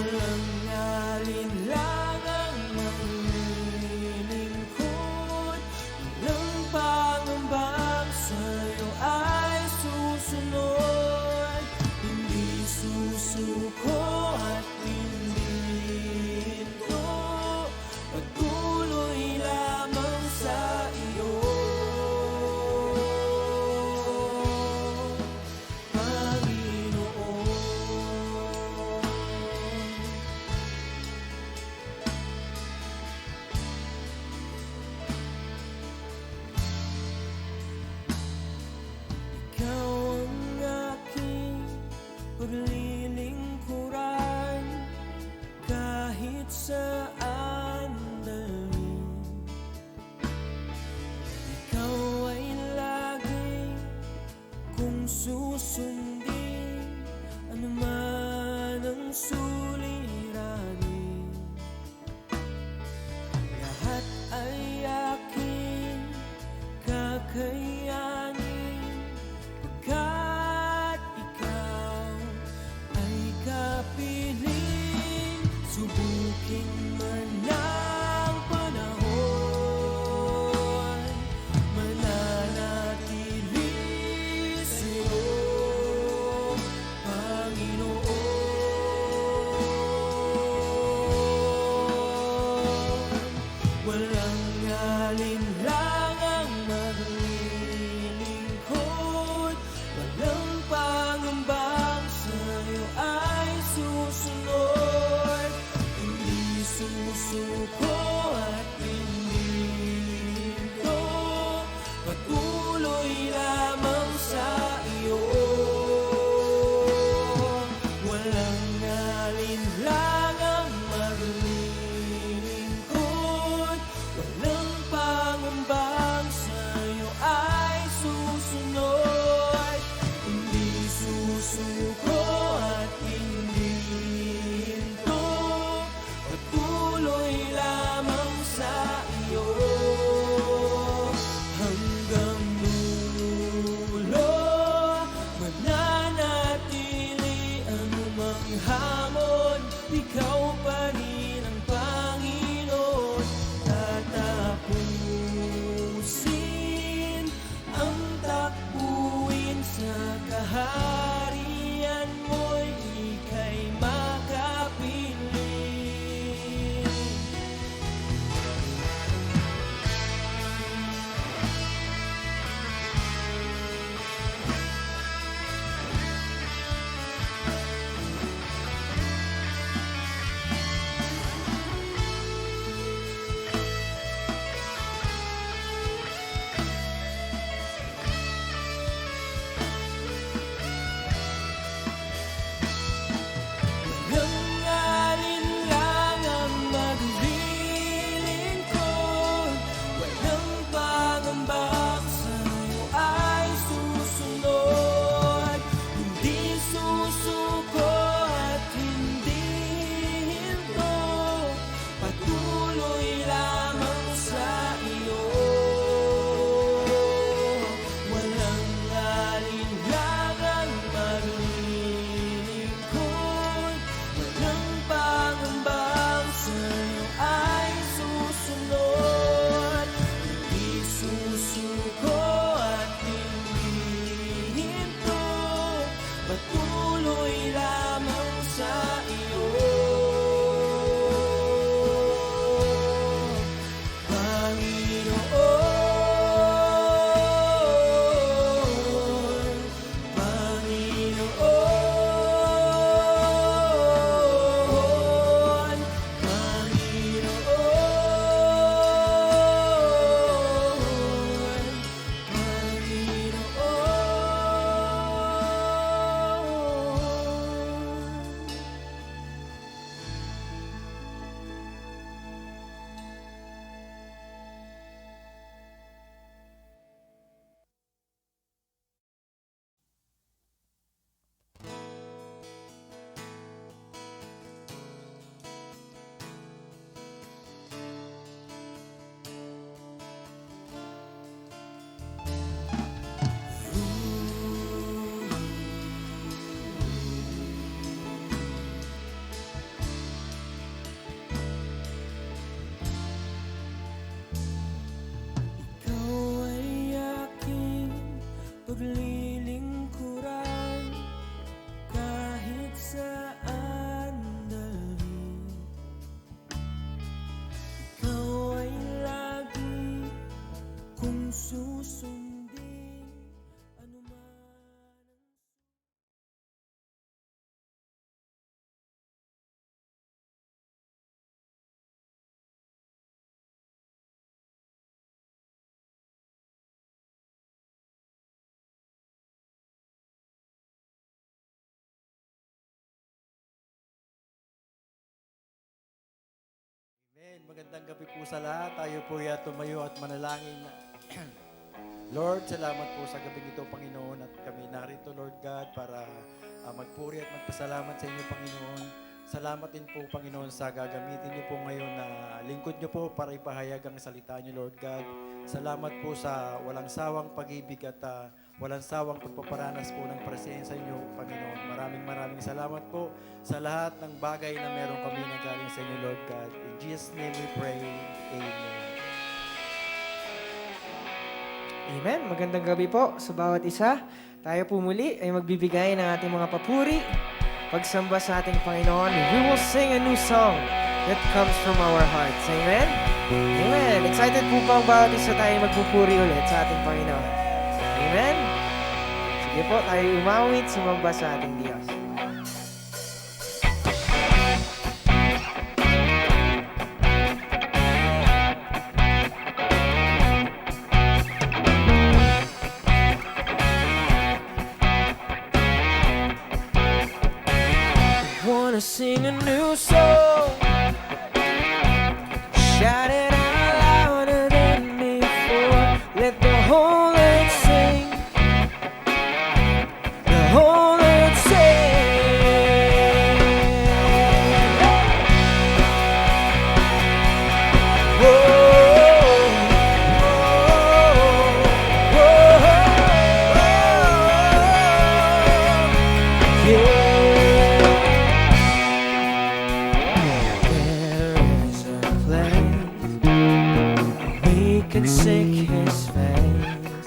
Walang alinlangang manglilingkod, walang pangambang sa'yo ay susunod. Hindi susuko at hindi hinto, patuloy lamang sa iyo, Panginoon. Ikaw ang aking paglilingkuran, kahit saan dalhin. Ikaw ay lagi kung susundin, anuman ang suliranin. Lahat ay aking kakayanin, pagkat ikaw ay kapiling. Subukin man Magandang gabi po sa lahat. Tayo po tumayo at manalangin. Lord, salamat po sa gabi ito, Panginoon, at kami narito, Lord God, para magpuri at magpasalamat sa inyo, Panginoon. Salamat din po, Panginoon, sa gagamitin niyo po ngayon na lingkod niyo po para ipahayag ang salita niyo, Lord God. Salamat po sa walang sawang pag-ibig at walang sawang pagpaparanas po ng presensya niyo, Panginoon. Maraming salamat po sa lahat ng bagay na meron kami na galing sa inyo, Lord God. In Jesus' name we pray. Amen. Amen. Magandang gabi po sa bawat isa. Tayo po muli ay magbibigay ng ating mga papuri, pagsamba sa ating Panginoon. We will sing a new song that comes from our hearts. Amen? Amen. Excited po ba ang bawat isa tayo magpupuri ulit sa ating Panginoon? Amen? Sige po, tayo umawit, sumamba sa ating Diyos. Wanna sing a new song, shout it out louder than before. Let the whole earth sing, the whole earth sing. Whoa, whoa, whoa, yeah. Can seek His face,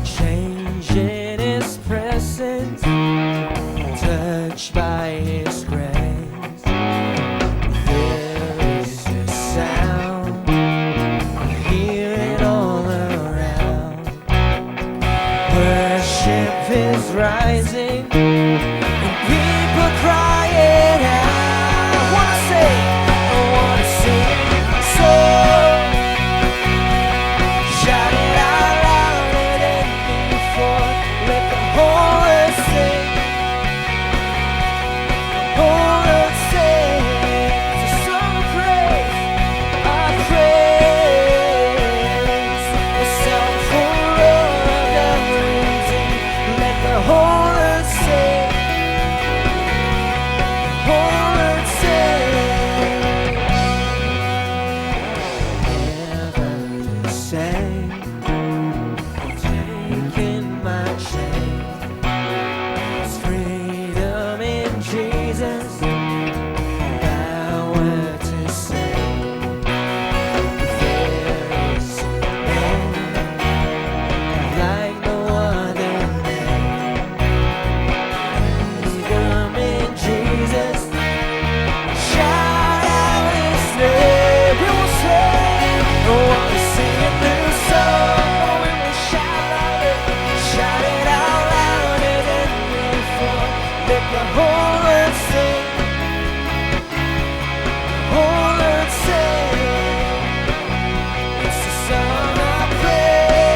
change in His presence, touched by His grace. There is a sound, hear it all around. Worship is rising, and people crying out. I wanna sing a song. Shout it out louder than before. Let the whole earth sing, the whole earth sing. It's a song of praise, our praise. A song for all of the reason. Let the whole earth sing, the whole earth sing. Never the same. Taking my shame, there's freedom in Jesus. Power to save. There is a name like no other name. Freedom in Jesus. Shout out His name. We will sing. Oh, I want to sing a new song. Shout it out louder than before. Let the whole earth sing, whole earth sing. It's a song of praise,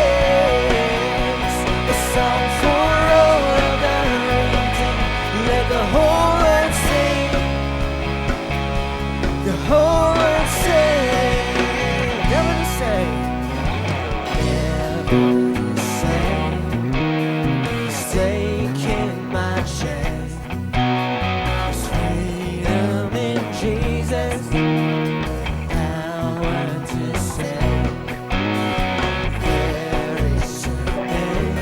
a song for all of the redeemed. Let the whole earth sing, the whole earth sing. Never the same, never the same. Taking my chance, there's freedom in Jesus. Power to save. There is a name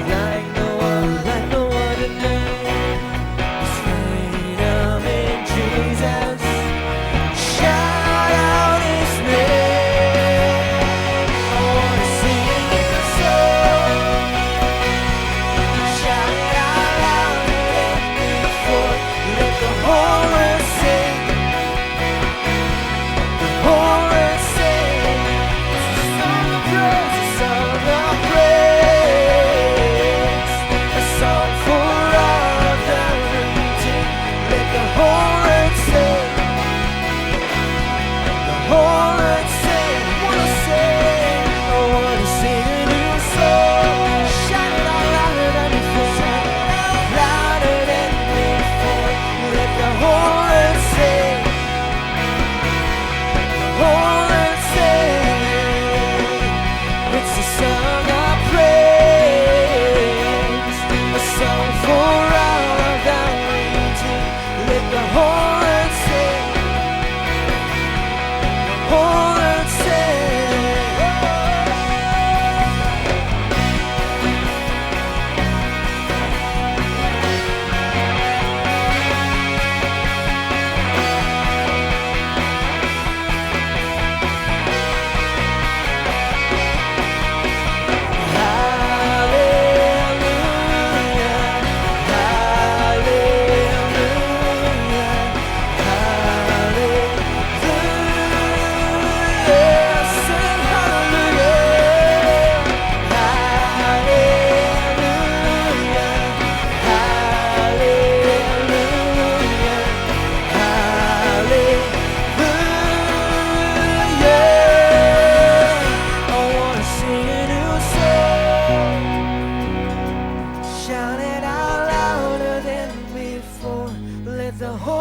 like no other name. There's freedom in Jesus. Shout out His name. I wanna sing.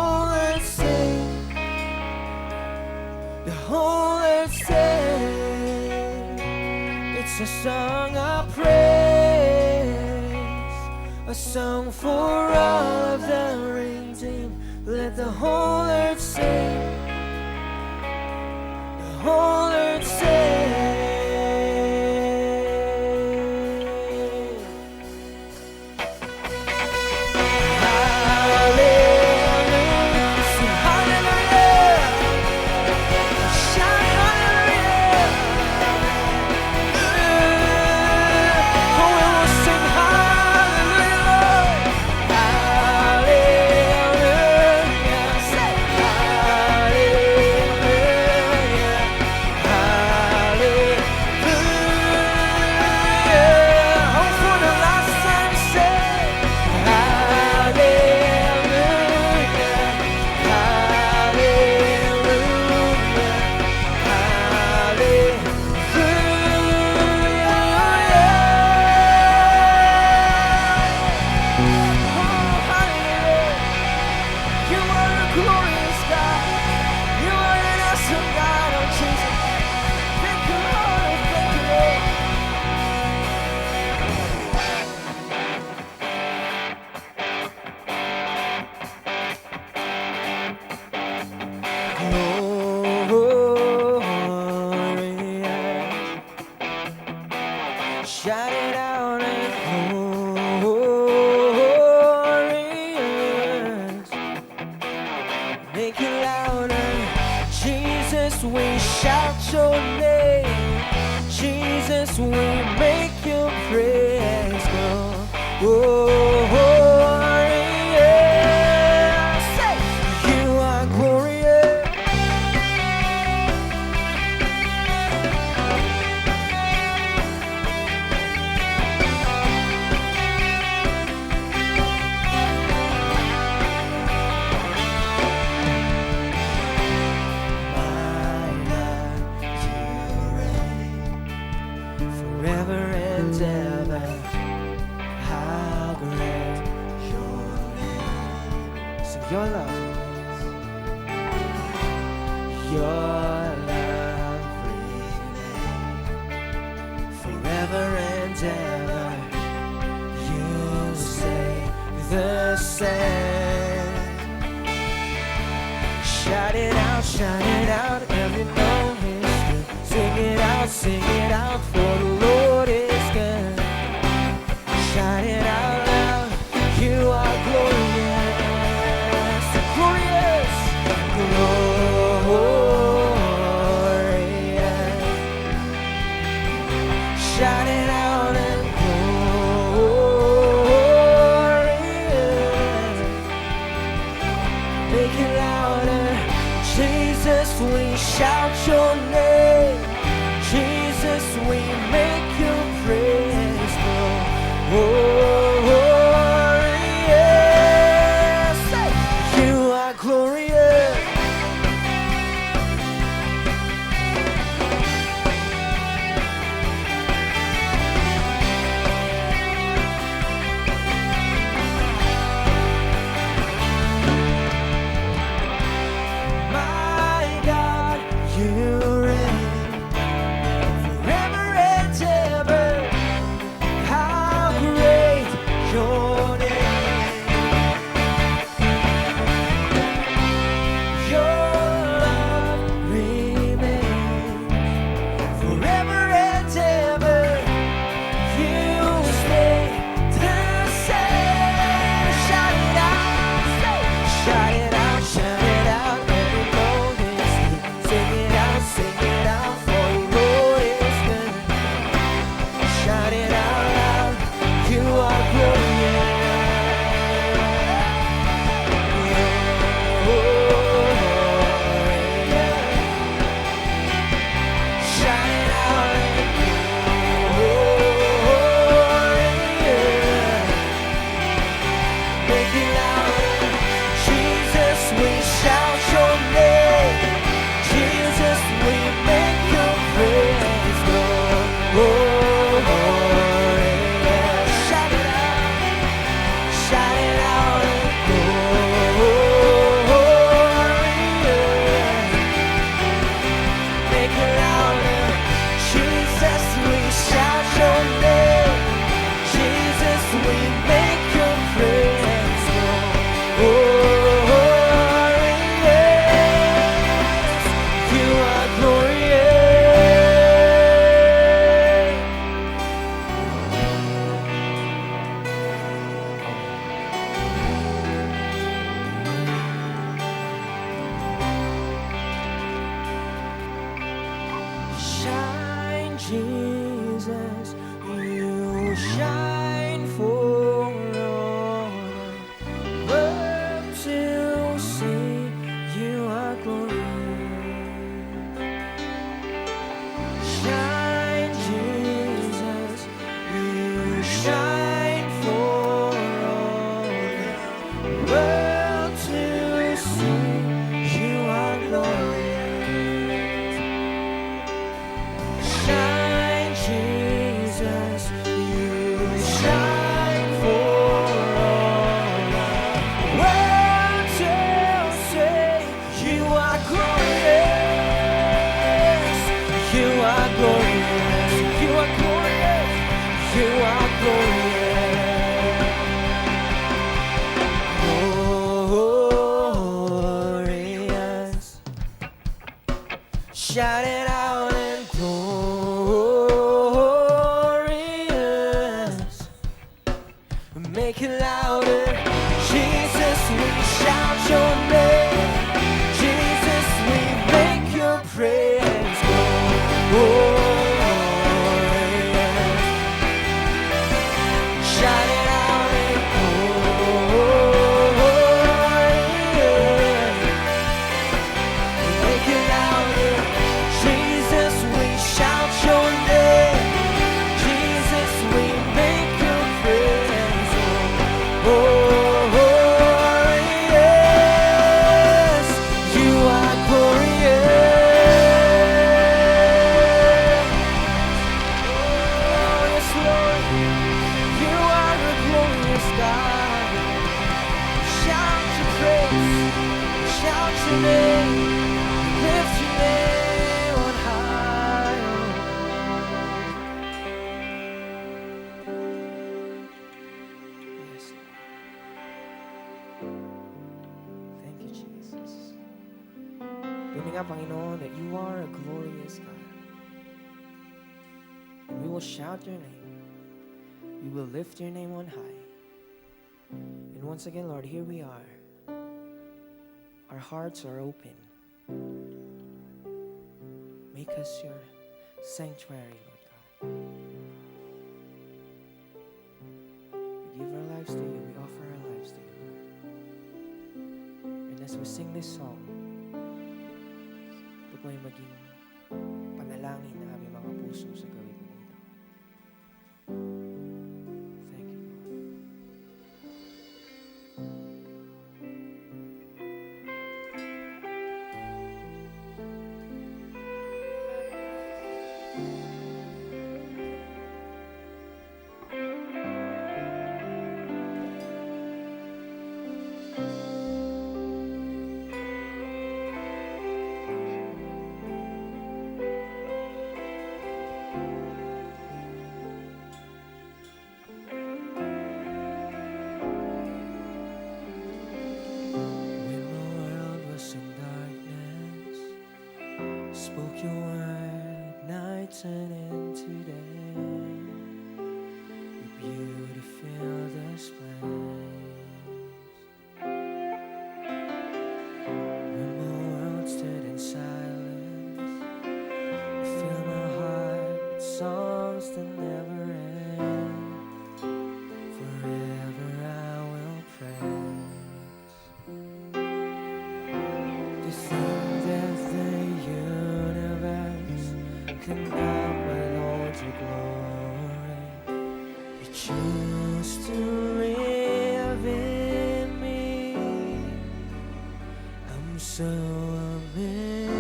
whole earth sing. The whole earth sing. It's a song of praise, a song for all of the redeemed. Let the whole earth sing. The whole earth sing. Shout it out and glorious. Make it louder. Jesus, we shout your name. Jesus, we make your praise go. Say, you are glorious. Forever and ever, how great your name. Sing your love remains. Forever and ever, you stay the same. Shout it out, every note is good. Sing it out, for the Lord is good. Shout it out loud, you are glorious, glorious, glorious. Shout it out and glorious. Make it louder. Jesus, we shout your name. Jesus, we make your praise glorious. Say, you are glorious. My God, you reign. Jesus, you shine for all the world to see. You are glorious. Shine, Jesus, you shine for all the world to see. You are glorious. Shine, Jesus, you shine for all the world to see. You are glorious. You are glorious. You are glorious. You are glorious. Shout it out and glorious. Make it louder. Jesus, we shout your name. Jesus, we make your praise glorious. Shout it out and glorious. Make it louder. Jesus, we shout your name. Jesus, we make your praise glorious. You are glorious. Oh, yes, Lord. You are a glorious God. Shout your praise. Shout your name. Lift your name on high. Yes, Lord. Thank you, Jesus. Pili nga, Panginoon, that you are a glorious God. And we will shout your name. We will lift your name on high. And once again, Lord, here we are. Our hearts are open. Make us your sanctuary, Lord God. We give our lives to you. We offer our lives to you, Lord. And as we sing this song, ito po ay maging panalangin na aming mga puso sa gawin mo ito. Thank you, Lord. When the world was in darkness, spoke your word, night turned into day. Your beauty filled this place. When the world stood in silence, you filled my heart with songs that never end. Forever I will praise. To think that the universe could not hold your glory. You choose to live in me. I'm so amazed.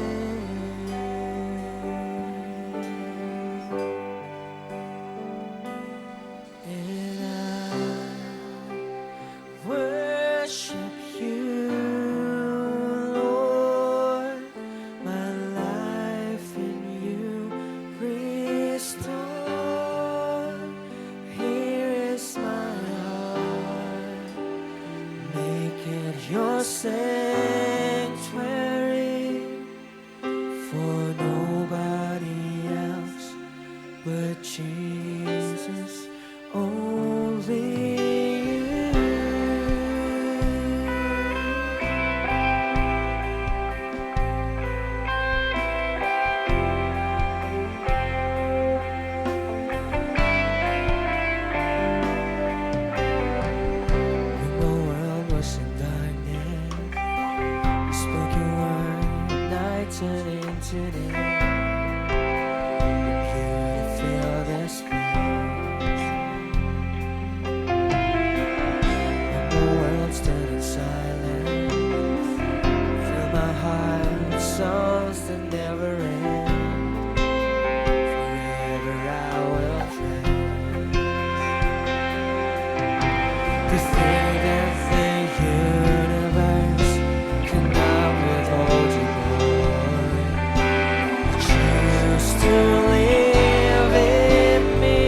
And I worship you, Lord. My life in you restore. Here is my heart. Make it your sanctuary. mountain into day. You to feel this place. When the world's turning silent, fill my heart with songs that never end. Forever I will trade. To think that the universe cannot withhold your glory. You choose to live in me.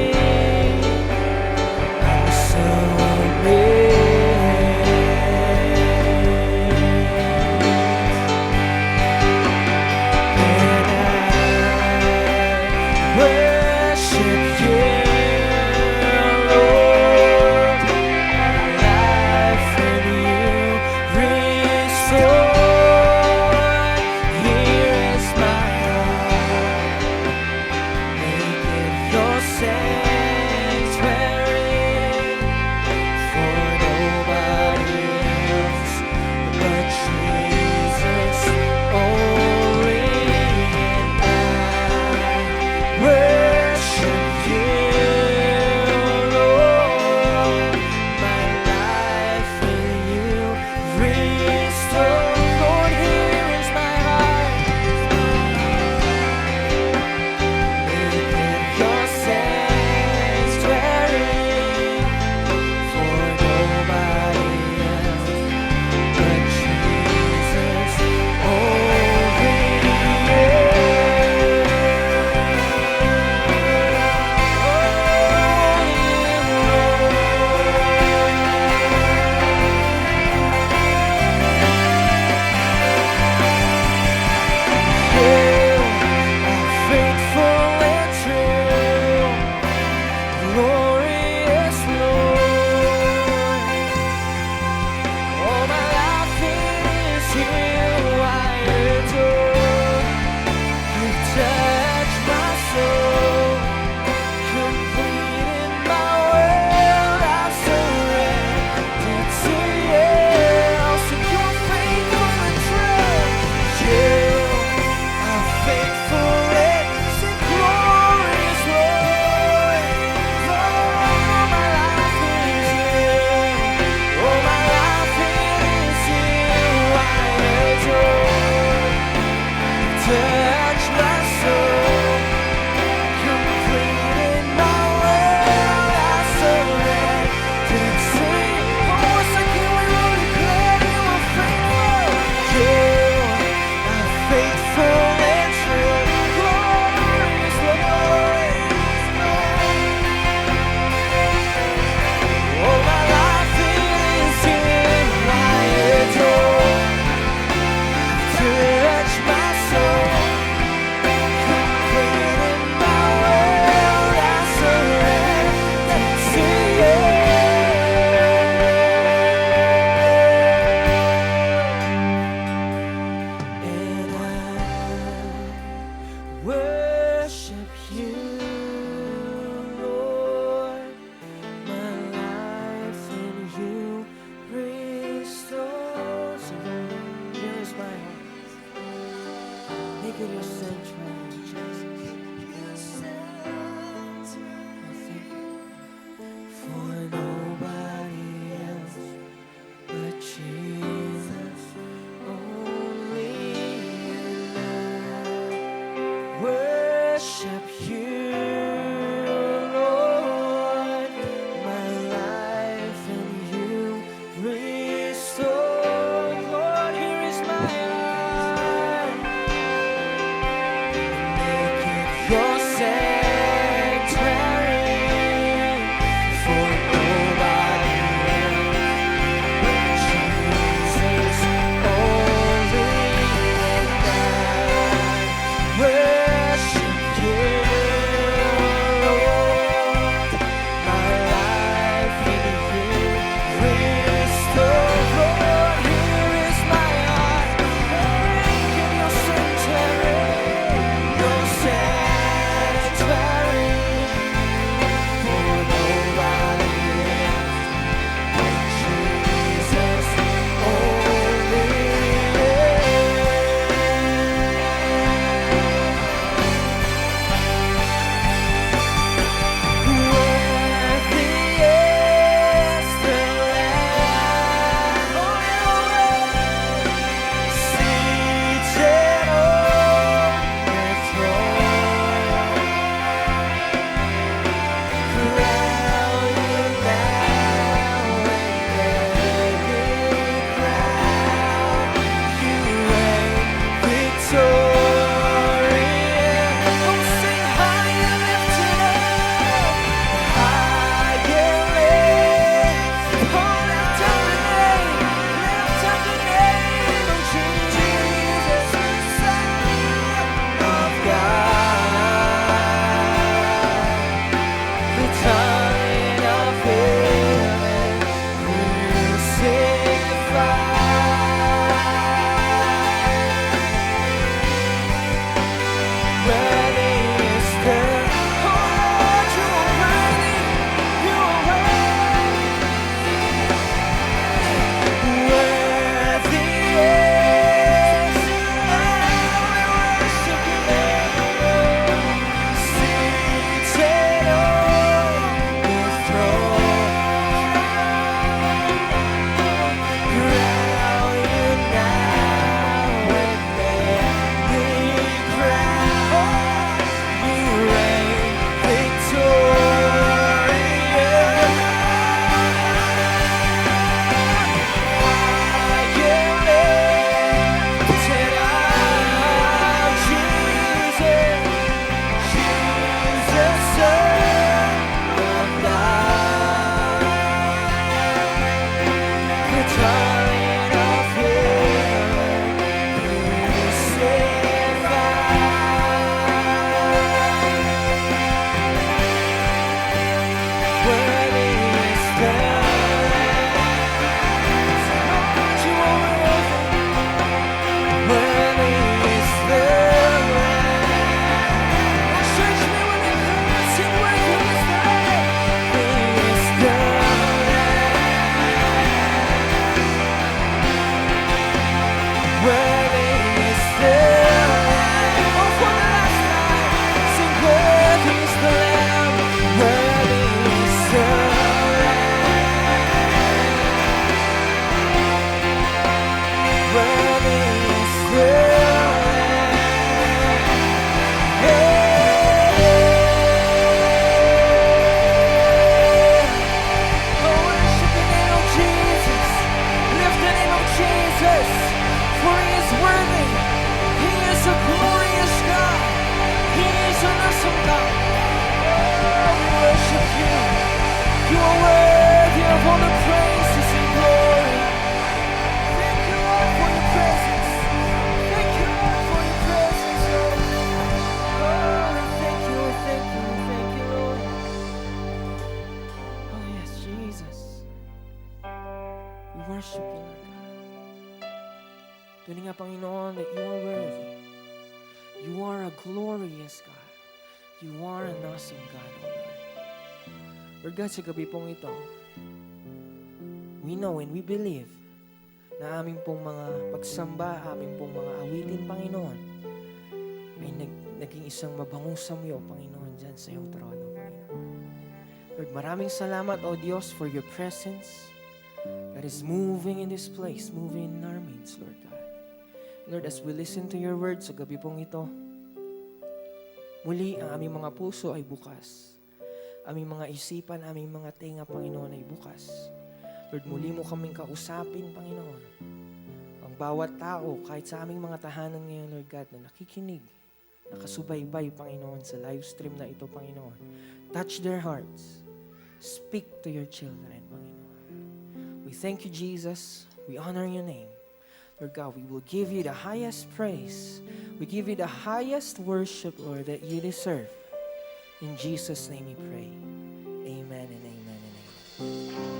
I'm so worship you, Lord. Life in you restore. Here is my heart. Make it your sanctuary. For nobody else but Jesus only. Worship you, Lord. My life in you restore. Lord, here is my heart. Make it your sanctuary. For nobody else but Jesus only. Faithful and true, glorious Lord. All my life it is you I adore. You touch my soul, complete in my world. I surrender to you. So you're faithful and true. You are faithful and so glorious, Lord. All my life is you. All my life it is you I adore. Touch my soul, complete in my world. I surrender to you. One more second, we will declare you are faithful. You are faithful and true, glorious Lord. All my life it is you I adore. Touch my soul, complete in my world. I surrender to you. And I worship you, Lord. My life in you restores. Here is my heart. Make it your sanctuary, Jesus. I thank you. For nobody else but Jesus only. And I worship you, Lord. My life in you restore. Lord, here is my heart. Make Panginoon, that you are worthy. You are a glorious God. You are an awesome God, O Lord. Lord God, sa gabi pong ito, we know and we believe na aming pong mga pagsamba, aming pong mga awitin, Panginoon, ay naging isang mabangong samyo, Panginoon, dyan sa iyong trono, Panginoon. Lord, maraming salamat, O Diyos, for your presence that is moving in this place, moving in our midst, Lord God. Lord, as we listen to your word sa gabi pong ito, muli ang aming mga puso ay bukas. Aming mga isipan, aming mga tenga, Panginoon, ay bukas. Lord, muli mo kaming kausapin, Panginoon. Ang bawat tao, kahit sa aming mga tahanan ngayon, Lord God, na nakikinig, nakasubaybay, Panginoon, sa live stream na ito, Panginoon. Touch their hearts. Speak to your children, Panginoon. We thank you, Jesus. We honor your name. Lord God, we will give you the highest praise. We give you the highest worship, Lord, that you deserve. In Jesus' name we pray. Amen and amen and amen.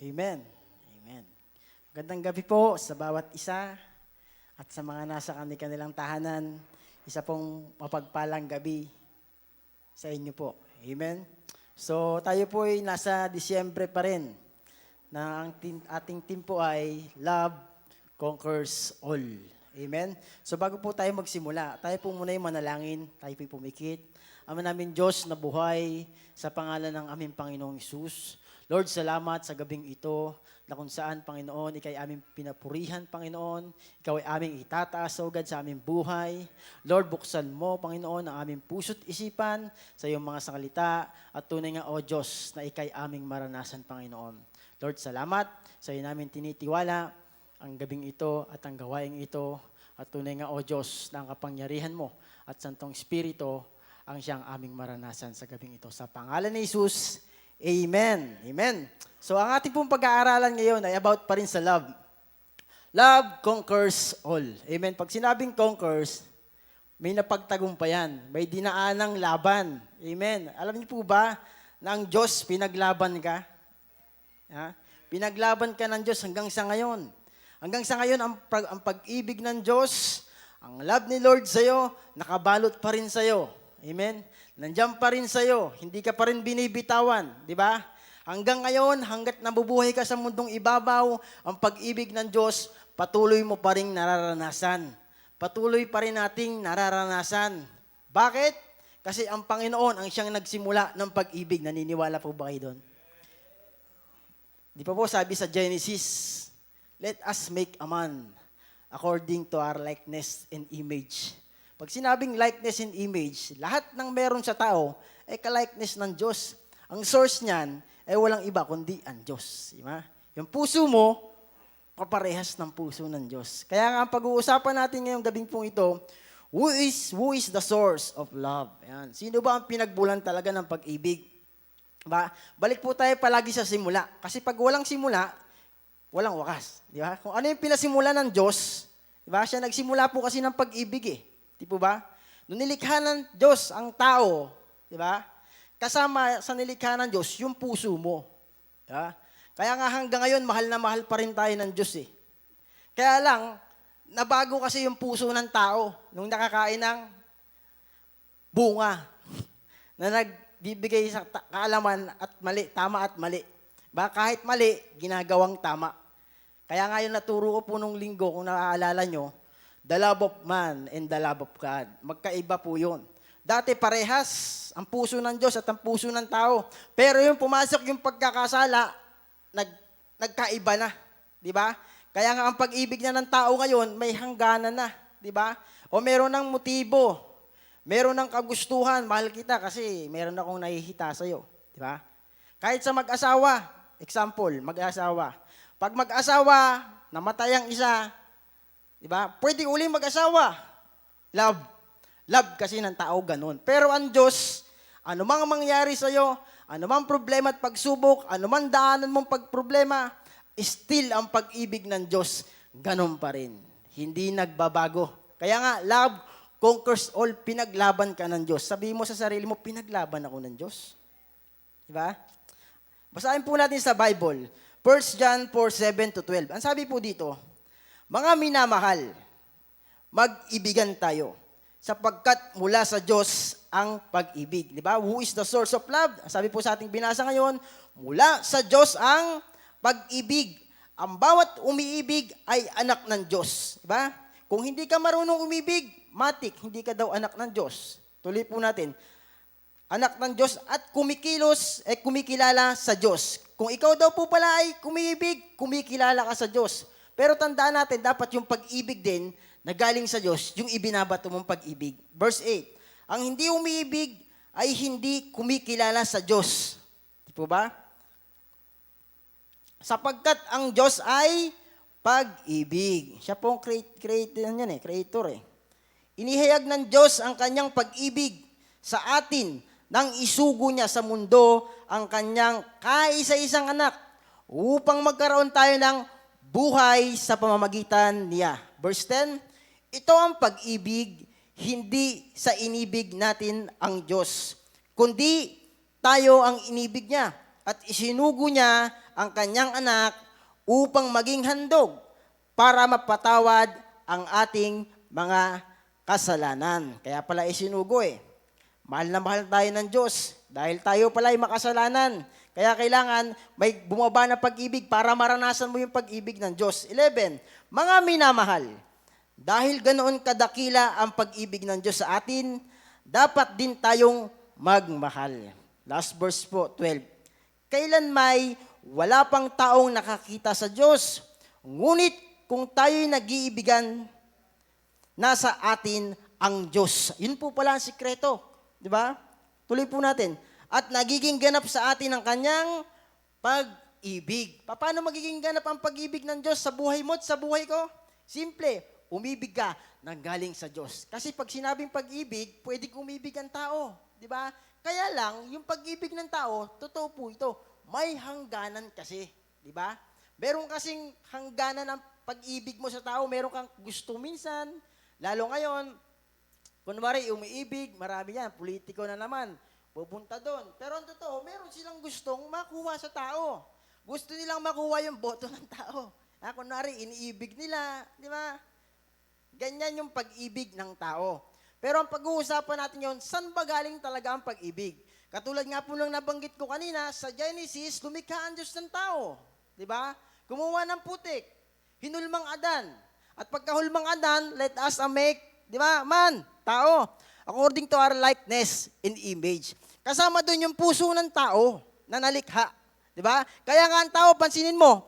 Amen. Amen. Magandang gabi po sa bawat isa at sa mga nasa kanilang tahanan. Isa pong mapagpalang gabi sa inyo po. Amen. So tayo po ay nasa Disyembre pa rin na ating team po ay Love Conquers All. Amen. So bago po tayo magsimula, tayo po muna yung manalangin, tayo po pumikit. Ama namin Diyos na buhay sa pangalan ng aming Panginoong Hesus. Lord, salamat sa gabing ito na kung saan, Panginoon, Ika'y aming pinapurihan, Panginoon. Ikaw ay aming itataas, O God, sa aming buhay. Lord, buksan mo, Panginoon, ang aming puso't isipan sa iyong mga salita at tunay nga, O Diyos, na Ika'y aming maranasan, Panginoon. Lord, salamat sa iyo namin tinitiwala ang gabing ito at ang gawaing ito at tunay nga, O Diyos, na ang kapangyarihan mo at Santong Espiritu ang siyang aming maranasan sa gabing ito. Sa pangalan ni Jesus, Amen. Amen. So ang ating pong pag-aaralan ngayon ay about pa rin sa love. Love conquers all. Amen. Pag sinabing conquers, may napagtagumpayan. May dinaanang laban. Amen. Alam niyo po ba na ang Diyos pinaglaban ka? Ha? Pinaglaban ka ng Diyos hanggang sa ngayon. Hanggang sa ngayon, ang pag-ibig ng Diyos, ang love ni Lord sa'yo, nakabalot pa rin sa'yo. Amen. Nandiyan pa rin sa'yo. Hindi ka pa rin binibitawan. Di ba? Hanggang ngayon, hanggat nabubuhay ka sa mundong ibabaw, ang pag-ibig ng Diyos, patuloy mo pa rin nararanasan. Patuloy pa rin nating nararanasan. Bakit? Kasi ang Panginoon ang siyang nagsimula ng pag-ibig. Naniniwala po ba kayo doon? Di pa po sabi sa Genesis, let us make a man according to our likeness and image. Pag sinabing likeness and image, lahat ng meron sa tao ay ka-likeness ng Diyos. Ang source niyan ay walang iba kundi ang Diyos. Diba? Yung puso mo, kaparehas ng puso ng Diyos. Kaya nga ang pag-uusapan natin ngayong gabing pong ito, who is the source of love? Ayan. Sino ba ang pinagbulan talaga ng pag-ibig? Diba? Balik po tayo palagi sa simula. Kasi pag walang simula, walang wakas. Diba? Kung ano yung pinasimula ng Diyos, diba? Siya nagsimula po kasi ng pag-ibig eh. Di po ba? Nung nilikha ng Diyos ang tao, di ba? Kasama sa nilikha ng Diyos, yung puso mo. Diba? Kaya nga hanggang ngayon, mahal na mahal pa rin tayo ng Diyos eh. Kaya lang, nabago kasi yung puso ng tao nung nakakain ng bunga na nagbibigay sa kaalaman at mali, tama at mali. Ba, kahit mali, ginagawang tama. Kaya nga yung naturo ko po nung linggo, kung naaalala nyo, the love of man and the love of God. Magkaiba po yun. Dati parehas ang puso ng Diyos at ang puso ng tao. Pero yung pumasok yung pagkakasala, nagkaiba na. Di ba? Kaya nga ang pag-ibig na ng tao ngayon, may hangganan na. Di ba? O meron ng motibo. Meron ng kagustuhan. Mahal kita kasi meron akong nahihita sa'yo. Di ba? Kahit sa mag-asawa, example, mag-asawa. Pag mag-asawa, namatay ang isa, diba? Pwede uling mag-asawa. Love. Love kasi ng tao ganun. Pero ang Diyos, anumang mangyari sa'yo, anumang problema at pagsubok, anumang daanan mong pagproblema, still ang pag-ibig ng Diyos, ganun pa rin. Hindi nagbabago. Kaya nga, love conquers all, pinaglaban ka ng Diyos. Sabihin mo sa sarili mo, pinaglaban ako ng Diyos. Diba? Basahin po natin sa Bible, 1 John 4:7-12. Ang sabi po dito, mga minamahal, mag-ibigan tayo, sapagkat mula sa Diyos ang pag-ibig. Di ba? Who is the source of love? Sabi po sa ating binasa ngayon, mula sa Diyos ang pag-ibig. Ang bawat umiibig ay anak ng Diyos. Di ba? Kung hindi ka marunong umibig, matik, hindi ka daw anak ng Diyos. Tuloy po natin. Anak ng Diyos at kumikilos, kumikilala sa Diyos. Kung ikaw daw po pala ay kumiibig, kumikilala ka sa Diyos. Pero tandaan natin, dapat yung pag-ibig din na galing sa Diyos, yung ibinabato mong pag-ibig. Verse 8, ang hindi umiibig ay hindi kumikilala sa Diyos. Di po ba? Sapagkat ang Diyos ay pag-ibig. Siya pong creator eh. Inihayag ng Diyos ang kanyang pag-ibig sa atin nang isugo niya sa mundo ang kanyang kaisa-isang anak upang magkaroon tayo ng buhay sa pamamagitan niya. Verse 10, ito ang pag-ibig, hindi sa inibig natin ang Diyos, kundi tayo ang inibig niya at isinugo niya ang kanyang anak upang maging handog para mapatawad ang ating mga kasalanan. Kaya pala isinugo eh. Mahal na mahal tayo ng Diyos dahil tayo pala ay makasalanan. Kaya kailangan may bumaba na pag-ibig para maranasan mo yung pag-ibig ng Diyos. 11, mga minamahal, dahil ganoon kadakila ang pag-ibig ng Diyos sa atin, dapat din tayong magmahal. Last verse po, 12. Kailan may wala pang taong nakakita sa Diyos, ngunit kung tayo'y nag-iibigan, nasa atin ang Diyos. Yun po pala ang sikreto. Di ba? Tuloy po natin. At nagiging ganap sa atin ang kanyang pag-ibig. Paano magiging ganap ang pag-ibig ng Diyos sa buhay mo at sa buhay ko? Simple. Umibig ka nang galing sa Diyos. Kasi pag sinabing pag-ibig, pwede umibig ang tao. Di ba? Kaya lang, yung pag-ibig ng tao, totoo po ito, may hangganan kasi. Di ba? Meron kasing hangganan ng pag-ibig mo sa tao, meron kang gusto minsan, lalo ngayon, kunwari, umiibig, marami yan, politiko na naman, pupunta doon. Pero ang totoo, meron silang gustong makuha sa tao. Gusto nilang makuha yung boto ng tao. Kunwari, iniibig nila, di ba? Ganyan yung pag-ibig ng tao. Pero ang pag-uusapan natin yon, saan ba galing talaga ang pag-ibig? Katulad nga po nang nabanggit ko kanina, sa Genesis, lumikha ang Diyos ng tao. Di ba? Kumuha ng putik, hinulmang Adan. At pagkahulmang Adan, let us make, di ba, man, tao, according to our likeness and image. Kasama doon yung puso ng tao na nalikha. Di ba? Kaya nga ang tao, pansinin mo,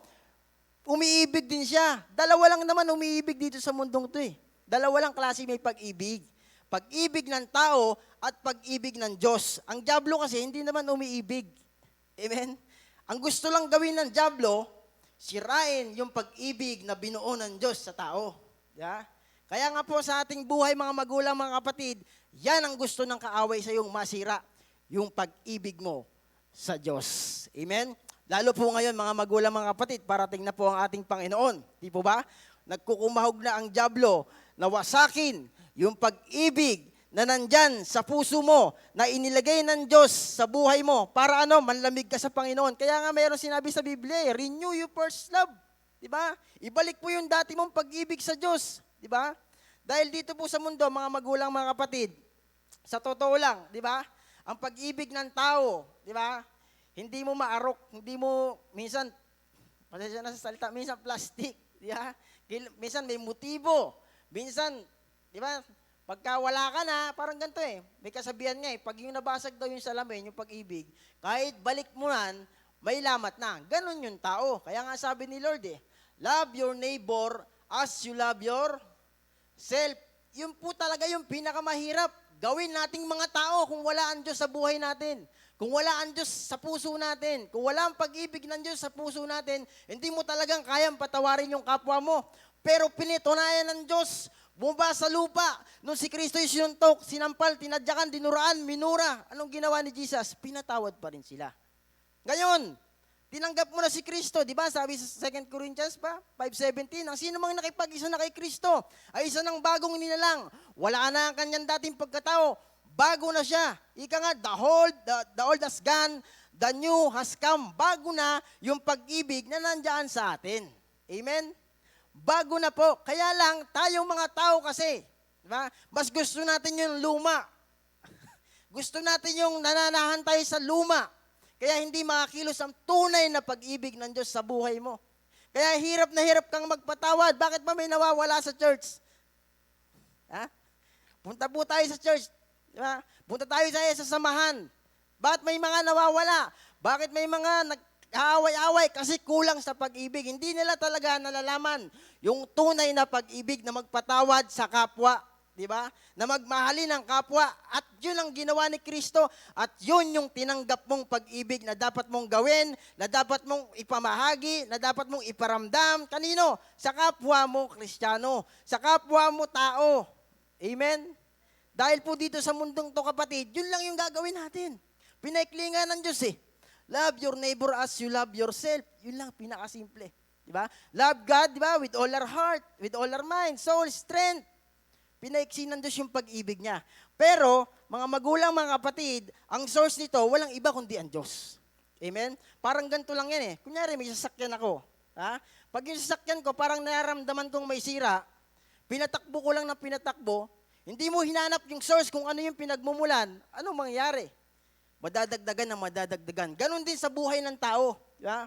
umiibig din siya. Dalawa lang naman umiibig dito sa mundong to eh. Dalawa lang klase may pag-ibig. Pag-ibig ng tao at pag-ibig ng Diyos. Ang dyablo kasi hindi naman umiibig. Amen? Ang gusto lang gawin ng dyablo, sirain yung pag-ibig na binuo ng Diyos sa tao. Yeah? Kaya nga po sa ating buhay, mga magulang, mga kapatid, yan ang gusto ng kaaway sa iyong masira, yung pag-ibig mo sa Diyos. Amen? Lalo po ngayon, mga magulang, mga kapatid, parating na po ang ating Panginoon. Di po ba? Nagkukumahog na ang dyablo na wasakin yung pag-ibig na nandyan sa puso mo, na inilagay ng Diyos sa buhay mo, para manlamig ka sa Panginoon. Kaya nga mayroon sinabi sa Biblia, renew your first love. Di ba? Ibalik po yung dati mong pag-ibig sa Diyos. Di ba? Dahil dito po sa mundo, mga magulang, mga kapatid, sa totoo lang, di ba? Ang pag-ibig ng tao, di ba? Hindi mo maarok, hindi mo, minsan, pasensya na sa salita, minsan plastic, di ba? Minsan may motibo, minsan, di ba? Pagka wala ka na, parang ganito eh. May kasabihan nga eh, pag yung nabasag daw yung salamin, yung pag-ibig, kahit balik mo nan, may lamat na. Ganon yung tao. Kaya nga sabi ni Lord eh, love your neighbor as you love yourself. Yun po talaga yung pinakamahirap. Gawin nating mga tao kung wala ang Diyos sa buhay natin. Kung wala ang Diyos sa puso natin, kung wala ang pag-ibig ng Diyos sa puso natin, hindi mo talagang kayang patawarin yung kapwa mo. Pero pinitunayan ng Diyos, bumaba sa lupa. Nung si Kristo yung sinuntok, sinampal, tinadyakan, dinuraan, minura. Anong ginawa ni Jesus? Pinatawad pa rin sila. Ngayon, tinanggap mo na si Kristo, di ba? Sabi sa 2 Corinthians pa, 5:17, ang sino mang nakipag-isa na kay Kristo ay isa ng bagong nilalang. Wala na ang kanyang dating pagkatao. Bago na siya. Ika nga, the old has gone, the new has come. Bago na yung pag-ibig na nandiyan sa atin. Amen? Bago na po. Kaya lang, tayong mga tao kasi, di ba? Mas gusto natin yung luma. Gusto natin yung nananahan tayo sa luma. Kaya hindi makakilos ang tunay na pag-ibig ng Diyos sa buhay mo. Kaya hirap na hirap kang magpatawad. Bakit ba may nawawala sa church? Ha? Punta po tayo sa church. Diba? Punta tayo sa samahan. Bakit may mga nawawala? Bakit may mga nag-aaway-away? Kasi kulang sa pag-ibig. Hindi nila talaga nalalaman yung tunay na pag-ibig na magpatawad sa kapwa. Diba? Na magmahalin ang kapwa. At yun ang ginawa ni Kristo. At yun yung tinanggap mong pag-ibig na dapat mong gawin, na dapat mong ipamahagi, na dapat mong iparamdam. Kanino? Sa kapwa mo, Kristiyano. Sa kapwa mo, tao. Amen? Dahil po dito sa mundong to, kapatid, yun lang yung gagawin natin. Pinaiklingan ng Diyos eh. Love your neighbor as you love yourself. Yun lang, pinakasimple. Diba? Love God, diba? With all our heart, with all our mind, soul, strength. Pinaiksi ng Diyos yung pag-ibig niya. Pero, mga magulang, mga kapatid, ang source nito, walang iba kundi ang Diyos. Amen? Parang ganito lang yan eh. Kunyari, may sasakyan ako. Ha? Pag yung sasakyan ko, parang nararamdaman kong may sira, pinatakbo ko lang ng pinatakbo, hindi mo hinanap yung source kung ano yung pinagmumulan, anong mangyayari? Madadagdagan na madadagdagan. Ganon din sa buhay ng tao. Diba?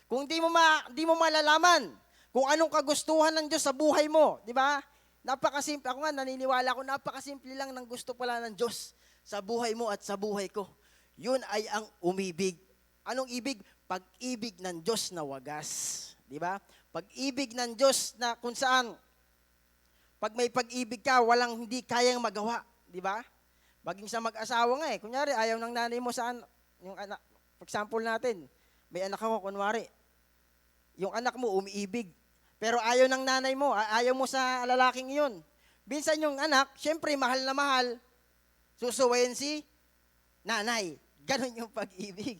Kung di mo malalaman kung anong kagustuhan ng Diyos sa buhay mo, di ba? Napakasimple. Ako nga, naniniwala ko, napakasimple lang ng gusto pala ng Diyos sa buhay mo at sa buhay ko. Yun ay ang umibig. Anong ibig? Pag-ibig ng Diyos na wagas. Di ba? Pag-ibig ng Diyos na kung saan pag may pag-ibig ka, walang hindi kayang magawa. Di ba? Maging sa mag-asawa nga eh. Kunyari, ayaw ng nanay mo saan, yung anak, for example natin, may anak ako, kunwari, yung anak mo umiibig, pero ayaw ng nanay mo, ayaw mo sa lalaking iyon. Minsan yung anak, syempre mahal na mahal, susuwayin si nanay. Ganon yung pag-ibig.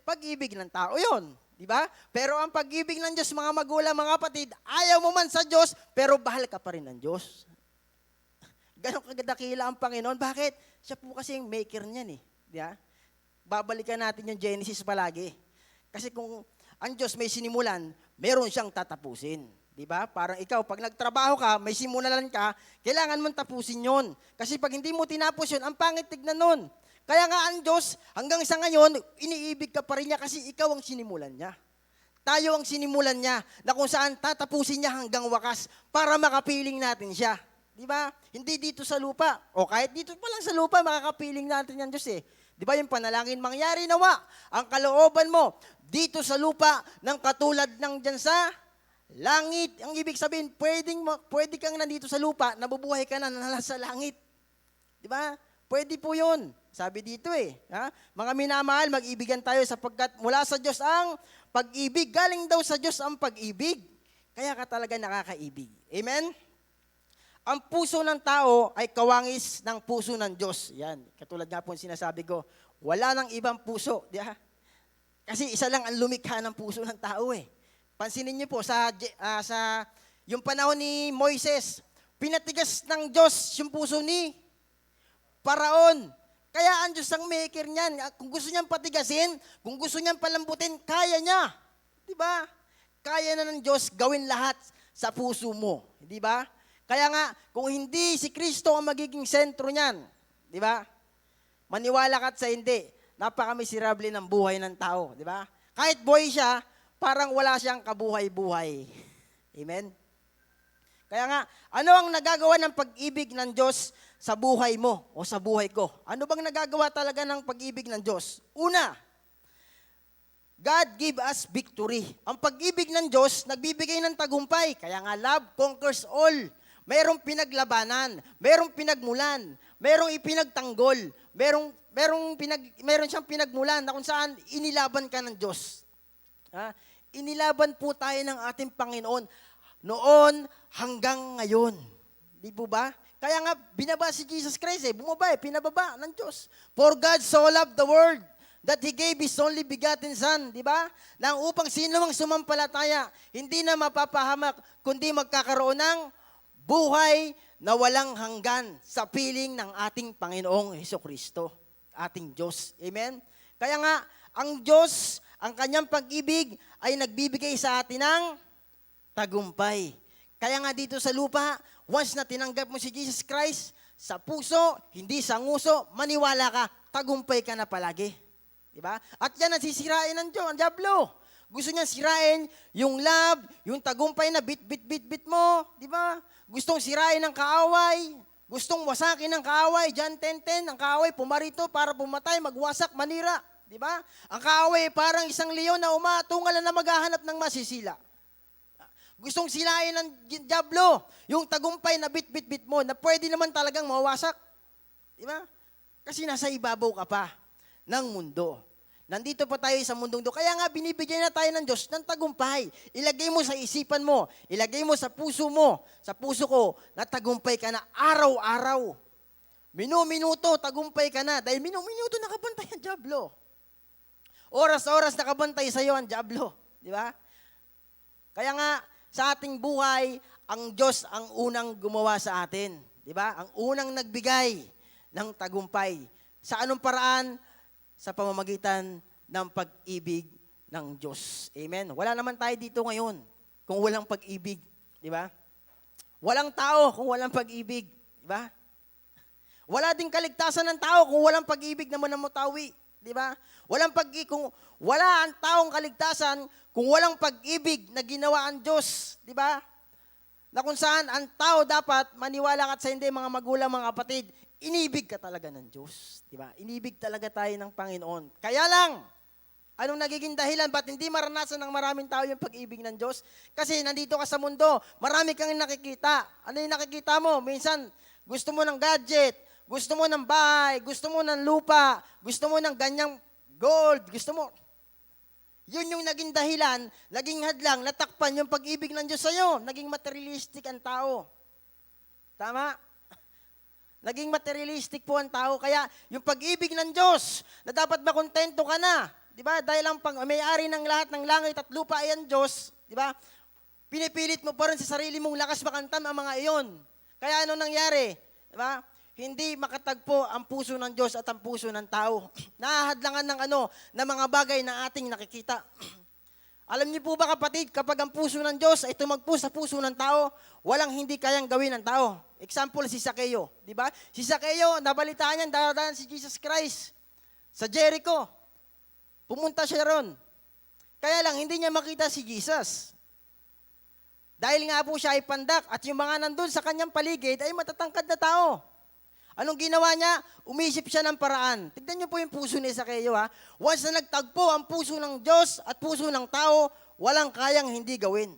Pag-ibig ng tao yun. Di ba? Pero ang pag-ibig ng Diyos, mga magulang, mga kapatid, ayaw mo man sa Diyos, pero bahal ka pa rin ng Diyos. Ganon kagadakila ang Panginoon. Bakit? Siya po kasi yung maker niyan eh. Di ba? Babalikan natin yung Genesis palagi. Kasi kung ang Diyos may sinimulan, meron siyang tatapusin. Di ba? Parang ikaw, pag nagtrabaho ka, may simulan ka, kailangan mong tapusin yon. Kasi pag hindi mo tinapos yun, ang pangit tignan nun. Kaya nga ang Diyos, hanggang sa ngayon, iniibig ka pa rin niya kasi ikaw ang sinimulan niya. Tayo ang sinimulan niya na kung saan tatapusin niya hanggang wakas para makapiling natin siya. Di ba? Hindi dito sa lupa. O kahit dito pa lang sa lupa, makakapiling natin yan Diyos eh. Di ba yung panalangin, mangyari nawa ang kalooban mo dito sa lupa ng katulad ng dyan sa langit. Ang ibig sabihin, pwede kang nandito sa lupa, nabubuhay ka na nasa langit. Di ba? Pwede po yun. Sabi dito eh. Ha? Mga minamahal, mag-ibigan tayo sapagkat mula sa Diyos ang pag-ibig. Galing daw sa Diyos ang pag-ibig. Kaya ka talaga nakakaibig. Amen? Ang puso ng tao ay kawangis ng puso ng Diyos. Yan. Katulad nga po sinasabi ko, wala nang ibang puso. Di ba? Kasi isa lang ang lumikha ng puso ng tao eh. Pansinin niyo po sa yung panahon ni Moises, pinatigas ng Diyos yung puso ni Paraon. Kaya ang Diyos ang maker niyan. Kung gusto niyang patigasin, kung gusto niyang palambutin, kaya niya. Di ba? Kaya na ng Diyos gawin lahat sa puso mo. Di ba? Kaya nga, kung hindi si Kristo ang magiging sentro niyan, di ba? Maniwala ka at sa hindi, napakamiserable ng buhay ng tao. Di ba? Kahit buhay siya, parang wala siyang kabuhay-buhay. Amen? Kaya nga, ano ang nagagawa ng pag-ibig ng Diyos sa buhay mo o sa buhay ko? Ano bang nagagawa talaga ng pag-ibig ng Diyos? Una, God give us victory. Ang pag-ibig ng Diyos, nagbibigay ng tagumpay. Kaya nga, love conquers all. Merong pinaglabanan, merong pinagmulan, merong ipinagtanggol, meron siyang pinagmulan na kung saan inilaban ka ng Diyos. Ha? Inilaban po tayo ng ating Panginoon noon hanggang ngayon. Di po ba? Kaya nga, binaba si Jesus Christ bumaba pinababa ng Diyos. For God so loved the world that He gave His only begotten Son, di ba? Nang upang sino mang sumampalataya, hindi na mapapahamak, kundi magkakaroon ng buhay na walang hanggan sa piling ng ating Panginoong Hesukristo, ating Diyos. Amen? Kaya nga, ang Diyos, ang kanyang pag-ibig ay nagbibigay sa atin ng tagumpay. Kaya nga dito sa lupa, once na tinanggap mo si Jesus Christ, sa puso, hindi sa nguso, maniwala ka, tagumpay ka na palagi. Diba? At yan ang sisirain ng Diyos, ang Diablo. Gusto niya sirain yung love, yung tagumpay na bit mo. Diba? Gustong sirain ng kaaway, gustong wasakin ng kaaway. John 10:10, ang kaaway pumarito para pumatay, magwasak, manira. Diba? Ang kaaway parang isang leon na umatungal na maghahanap ng masisila. Gustong silain ng Diablo yung tagumpay na bit mo na pwede naman talagang mawasak. Di ba? Kasi nasa ibabaw ka pa ng mundo. Nandito pa tayo sa mundong do. Kaya nga binibigyan na tayo ng Diyos ng tagumpay. Ilagay mo sa isipan mo, ilagay mo, sa puso ko, na tagumpay ka na araw-araw. Minuto, tagumpay ka na. Dahil minuto nakabantay ang Diablo. Oras-oras nakabantay sa iyo ang Diablo. Di ba? Kaya nga, sa ating buhay, ang Diyos ang unang gumawa sa atin. Di ba? Ang unang nagbigay ng tagumpay. Sa anong paraan? Sa pamamagitan ng pag-ibig ng Diyos. Amen? Wala naman tayo dito ngayon kung walang pag-ibig. Di ba? Walang tao kung walang pag-ibig. Di ba? Wala ding kaligtasan ng tao kung walang pag-ibig na manamutawi. Di ba? Kung wala ang taong kaligtasan kung walang pag-ibig na ginawa ang Diyos. Di ba? Na kung saan ang tao dapat maniwala ka sa hindi, mga magulang, mga kapatid, inibig ka talaga ng Diyos. Di ba? Inibig talaga tayo ng Panginoon. Kaya lang, anong nagiging dahilan? Ba't hindi maranasan ng maraming tao yung pag-ibig ng Diyos? Kasi nandito ka sa mundo, marami kang nakikita. Ano yung nakikita mo? Minsan, gusto mo ng gadget, gusto mo ng bahay, gusto mo ng lupa, gusto mo ng ganyang gold, gusto mo. Yun yung naging dahilan, naging hadlang, natakpan yung pag-ibig ng Diyos sa'yo. Naging materialistic ang tao. Tama? Naging materialistic po ang tao. Kaya yung pag-ibig ng Diyos, na dapat makontento ka na. Di ba? Dahil ang may-ari ng lahat ng langit at lupa ay ang Diyos. Di ba? Pinipilit mo pa rin sa sarili mong lakas makantam ang mga iyon. Kaya ano nangyari? Di ba? Hindi makatagpo ang puso ng Diyos at ang puso ng tao. Nahahadlangan ng mga bagay na ating nakikita. Alam niyo po ba kapatid, kapag ang puso ng Diyos ay tumagpo sa puso ng tao, walang hindi kayang gawin ng tao. Example, si Zaccheo. Di ba? Si Zaccheo, nabalitaan niya, dadaan si Jesus Christ sa Jericho. Pumunta siya ron. Kaya lang, hindi niya makita si Jesus. Dahil nga po siya ay pandak at yung mga nandun sa kanyang paligid ay matatangkad na tao. Anong ginawa niya? Umisip siya ng paraan. Tignan niyo po yung puso ni Zaccheo ha. Once na nagtagpo ang puso ng Diyos at puso ng tao, walang kayang hindi gawin.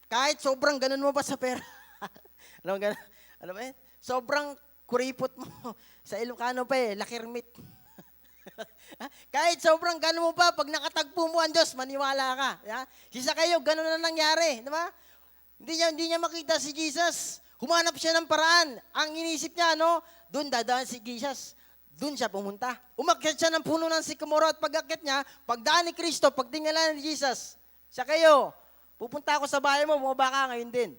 kahit sobrang ganun mo pa sa pera. Ano ba yun? Sobrang kuripot mo. Sa Ilocano pa lakirmit. Kahit sobrang ganun mo pa, pag nakatagpo mo ang Diyos, maniwala ka. Si Zaccheo, ganun na nangyari. Di ba? Hindi niya makita si Jesus. Humanap siya ng paraan. Ang inisip niya, doon dadaan si Jesus. Doon siya pumunta. Umakyat siya ng puno ng sikomoro at pag-akyat niya, pagdaan ni Kristo, pagtingala ni Jesus, Zaccheo, pupunta ako sa bahay mo, bumaba ka ngayon din.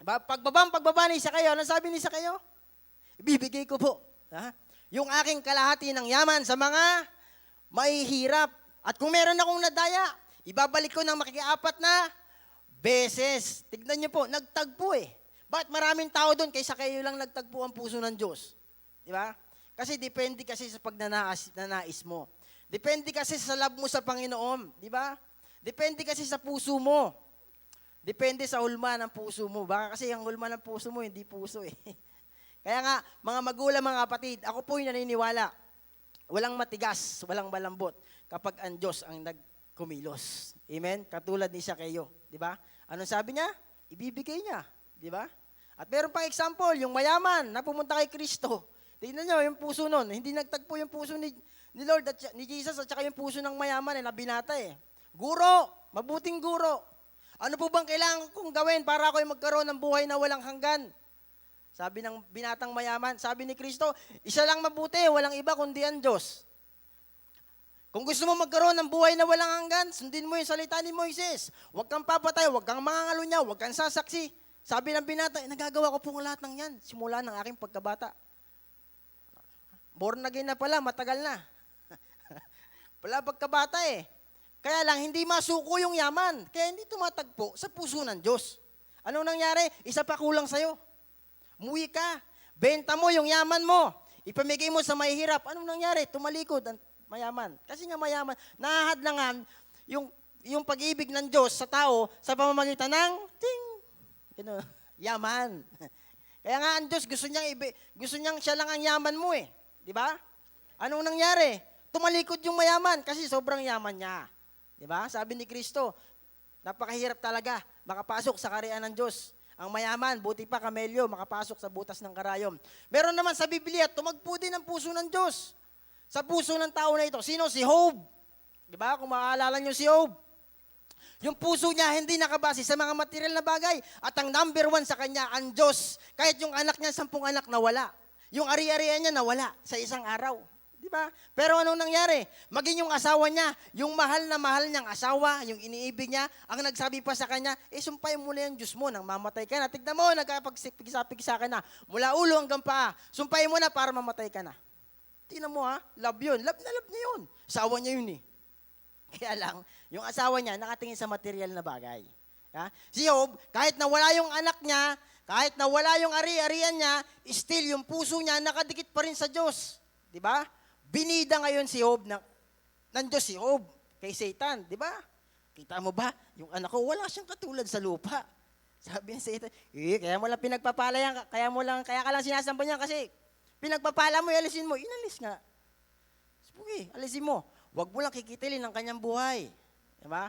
Pagbaba ni Zaccheo, ano sabi ni Zaccheo? Ibibigay ko po. Yung aking kalahati ng yaman sa mga mahihirap. At kung meron akong nadaya, ibabalik ko ng makikiapat na beses. Tignan niyo po, nagtagpo Bakit maraming tao doon kaysa kayo lang nagtagpo ang puso ng Diyos? Di ba? Kasi depende kasi sa pagnanais mo. Depende kasi sa love mo sa Panginoon. Di ba? Depende kasi sa puso mo. Depende sa hulma ng puso mo. Baka kasi ang hulma ng puso mo, hindi puso Kaya nga, mga magulang, mga kapatid, ako po'y naniniwala. Walang matigas, walang malambot kapag ang Diyos ang nagkumilos. Amen? Katulad ni Zaccheo. Di ba? Anong sabi niya? Ibibigay niya. Di ba? At meron pang example, yung mayaman na pumunta kay Kristo. Tingnan nyo, yung puso nun. Hindi nagtagpo yung puso ni Lord at ni Jesus at saka yung puso ng mayaman na binata Guro, mabuting guro. Ano po bang kailangan kong gawin para ako'y magkaroon ng buhay na walang hanggan? Sabi ng binatang mayaman, sabi ni Kristo, isa lang mabuti, walang iba kundi ang Diyos. Kung gusto mo magkaroon ng buhay na walang hanggan, sundin mo yung salita ni Moises. Huwag kang papatay, huwag kang mangangalunya, huwag kang sasaksi. Sabi ng binata, nagagawa ko po lahat ng yan, simula ng aking pagkabata. Born again na pala, matagal na. Pala pagkabata eh. Kaya lang, hindi masuko yung yaman. Kaya hindi tumatagpo sa puso ng Diyos. Anong nangyari? Isa pa kulang sa'yo. Muwi ka. Benta mo yung yaman mo. Ipamigay mo sa mahihirap. Anong nangyari? Tumalikod ang mayaman. Kasi nga mayaman, nahahadlangan yung pag-ibig ng Diyos sa tao sa pamamagitan ng yaman. Kaya nga ang Diyos gusto niyang siya lang ang yaman mo eh. Di ba? Anong nangyari? Tumalikod yung mayaman kasi sobrang yaman niya. Di ba? Sabi ni Kristo, napakahirap talaga makapasok sa kaharian ng Diyos. Ang mayaman, buti pa kamelyo, makapasok sa butas ng karayom. Meron naman sa Biblia, tumagpo din ang puso ng Diyos. Sa puso ng tao na ito. Sino? Si Job. Di ba? Kung maaalala nyo si Job. Yung puso niya hindi nakabase sa mga material na bagay. At ang number one sa kanya, ang Diyos. Kahit yung anak niya, 10 anak nawala. Yung ari-arian niya nawala sa isang araw. Di ba? Pero anong nangyari? Maging yung asawa niya, yung mahal na mahal niyang asawa, yung iniibig niya, ang nagsabi pa sa kanya, sumpahin mo na yung Diyos mo nang mamatay ka na. Tignan mo, nagkapagpigsa ka na. Mula ulo hanggang paa. Sumpahin mo na para mamatay ka na. Tingnan mo ha, love yun. Love na love niya yun. Asawa niya yun eh. Kaya lang, yung asawa niya nakatingin sa material na bagay. Ha? Si Job, kahit nawala yung anak niya, kahit nawala yung ari-arian niya, still yung puso niya nakadikit pa rin sa Diyos. Di ba? Binida ngayon si Job ng Diyos si Job kay Satan. Di ba? Kita mo ba? Yung anak ko, wala siyang katulad sa lupa. Sabi ni Satan, kaya mo lang pinagpapala yan, kaya ka lang sinasamba niya kasi pinagpapala mo, alisin mo. Inalis nga. Sige, alisin mo. Huwag mo lang kikitilin ang kanyang buhay. Diba?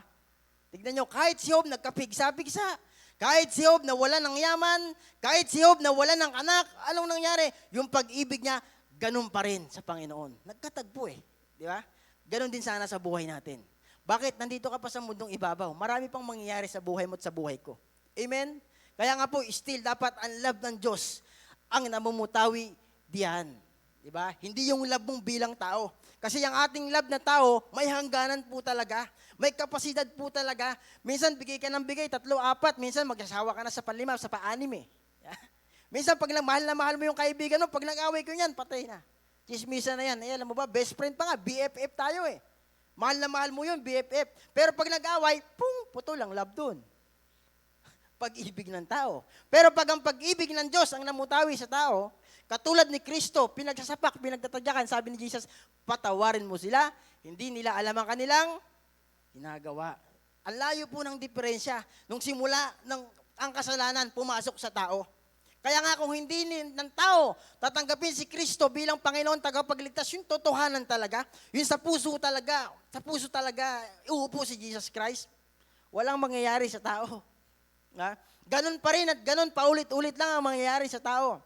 Tignan nyo, kahit si Job nagkapigsa-pigsa, kahit si Job nawala ng yaman, kahit si Job nawala ng anak, anong nangyari? Yung pag-ibig niya, ganun pa rin sa Panginoon. Nagkatagpo eh. Di ba? Ganun din sana sa buhay natin. Bakit? Nandito ka pa sa mundong ibabaw. Marami pang mangyayari sa buhay mo at sa buhay ko. Amen? Kaya nga po, still dapat ang love ng Diyos ang namumutawi diyan. Diba? Hindi yung love mong bilang tao. Kasi yung ating love na tao, may hangganan po talaga. May kapasidad po talaga. Minsan bigay ka ng bigay, 3, 4. Minsan magsasawa ka na sa 5, sa 6 eh. Minsan pag mahal na mahal mo yung kaibigan mo, pag nag-away ko yan, patay na. Chismisa na yan. Alam mo ba, best friend pa nga, BFF tayo eh. Mahal na mahal mo yun, BFF. Pero pag nag-away, putol ang love dun. Pag-ibig ng tao. Pero pag ang pag-ibig ng Diyos ang namutawi sa tao, katulad ni Kristo, pinagsasapak, pinagtatadyakan, sabi ni Jesus, patawarin mo sila, hindi nila alam ang kanilang ginagawa. Ang layo po ng diferensya nung simula ang kasalanan pumasok sa tao. Kaya nga kung hindi ng tao tatanggapin si Kristo bilang Panginoon tagapagligtas, yung totohanan talaga, yung sa puso talaga, uupo si Jesus Christ, walang mangyayari sa tao. Ha? Ganun pa rin at ganun, paulit-ulit lang ang mangyayari sa tao.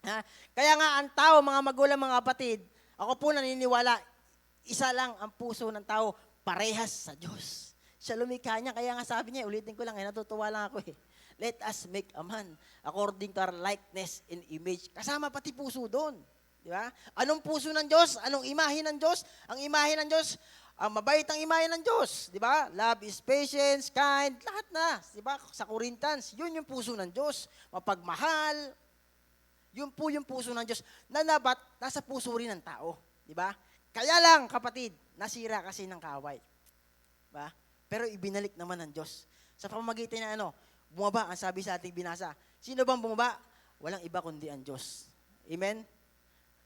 Ha? Kaya nga ang tao, mga magulang, mga kapatid, ako po naniniwala, isa lang ang puso ng tao, parehas sa Diyos. Siya lumikha niya, kaya nga sabi niya, ulitin ko lang, natutuwa lang ako eh. Let us make a man according to our likeness and image. Kasama pati puso doon. Di ba? Anong puso ng Diyos? Anong imahe ng Diyos? Ang imahe ng Diyos, ang mabait ang imahe ng Diyos. Di ba? Love is patience, kind, lahat na. Di ba? Sa Corinthians, yun yung puso ng Diyos. Mapagmahal. Yun po yung puso ng Diyos na dapat nasa puso rin ng tao. Di ba? Kaya lang, kapatid, nasira kasi ng kaaway. Ba? Pero ibinalik naman ng Diyos. Sa pamamagitan na bumaba, ang sabi sa ating binasa. Sino bang bumaba? Walang iba kundi ang Diyos. Amen?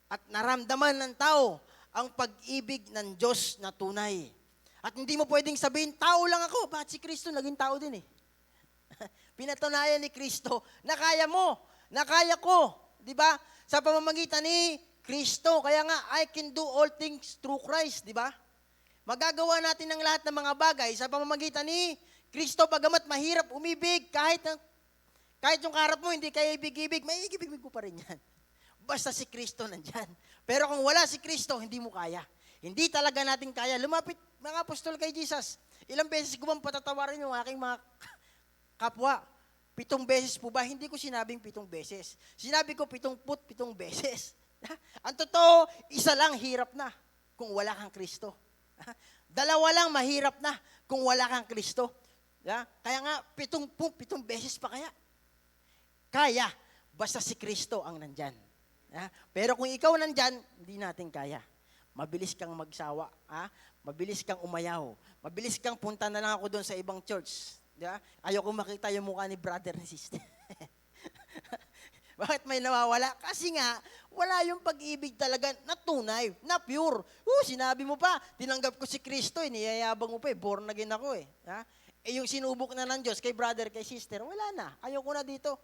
At naramdaman ng tao ang pag-ibig ng Diyos na tunay. At hindi mo pwedeng sabihin, tao lang ako. Bakit si Kristo naging tao din eh? Pinatunayan ni Kristo na kaya mo, na kaya ko. Di ba? Sa pamamagitan ni Kristo. Kaya nga, I can do all things through Christ. Di ba? Magagawa natin ang lahat ng mga bagay sa pamamagitan ni Kristo, bagamat mahirap umibig, kahit yung karap mo hindi kaya ibig-ibig, may ibig ko pa rin yan. Basta si Kristo nandyan. Pero kung wala si Kristo, hindi mo kaya. Hindi talaga natin kaya. Lumapit mga apostol kay Jesus. Ilang beses ko bang patatawarin yung aking mga kapwa. 7 beses po ba? Hindi ko sinabing 7 beses. Sinabi ko 77 beses. Ang totoo, isa lang hirap na kung wala kang Kristo. Dalawa lang mahirap na kung wala kang Kristo. Kaya nga, 77 beses pa kaya. Kaya, basta si Kristo ang nandyan. Pero kung ikaw nandyan, hindi natin kaya. Mabilis kang magsawa. Mabilis kang umayaw. Mabilis kang punta na lang ako doon sa ibang church. Ayoko makita yung mukha ni brother and sister. Bakit may nawawala? Kasi nga, wala yung pag-ibig talaga na tunay, na pure. Sinabi mo pa, tinanggap ko si Kristo, niyayabang mo pa, born again ako . Yung sinubok na ng Diyos kay brother, kay sister, wala na. Ayoko na dito.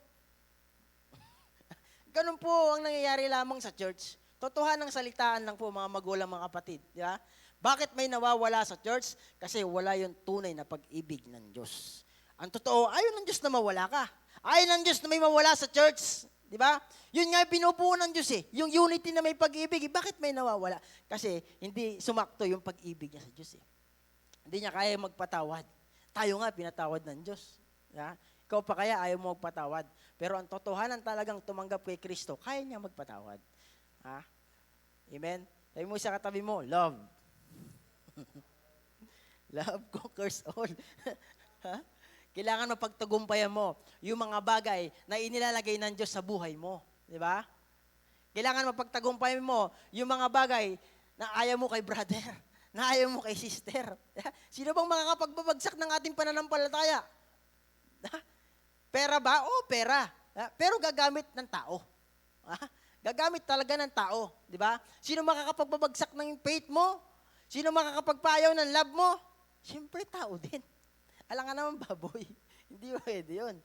Ganun po ang nangyayari lamang sa church. Totohanan ng salitaan lang po, mga magulang, mga kapatid. Bakit may nawawala sa church? Kasi wala yung tunay na pag-ibig ng Diyos. Ang totoo, ayaw ng Diyos na mawala ka. Ayaw ng Diyos na may mawala sa church. Di ba? Yun nga yung binubuo ng Diyos . Yung unity na may pag-ibig. Bakit may nawawala? Kasi hindi sumakto yung pag-ibig niya sa Diyos . Hindi niya kaya magpatawad. Tayo nga, pinatawad ng Diyos. Ikaw pa kaya ayaw mo magpatawad. Pero ang totohanan talagang tumanggap kay Kristo, kaya niya magpatawad. Amen? Sabi mo sa katabi mo, love. Love conquers all. Kailangan mapagtagumpayan mo yung mga bagay na inilalagay ng Diyos sa buhay mo. Di ba? Kailangan mapagtagumpayan mo yung mga bagay na ayaw mo kay brother, na ayaw mo kay sister. Sino bang makakapagbabagsak ng ating pananampalataya? Pera ba? Oo, pera. Pero gagamit ng tao. Gagamit talaga ng tao. Di ba? Sino makakapagbabagsak ng faith mo? Sino makakapagpayaw ng love mo? Siyempre, tao din. Alam nga naman, baboy. Hindi pwede yun.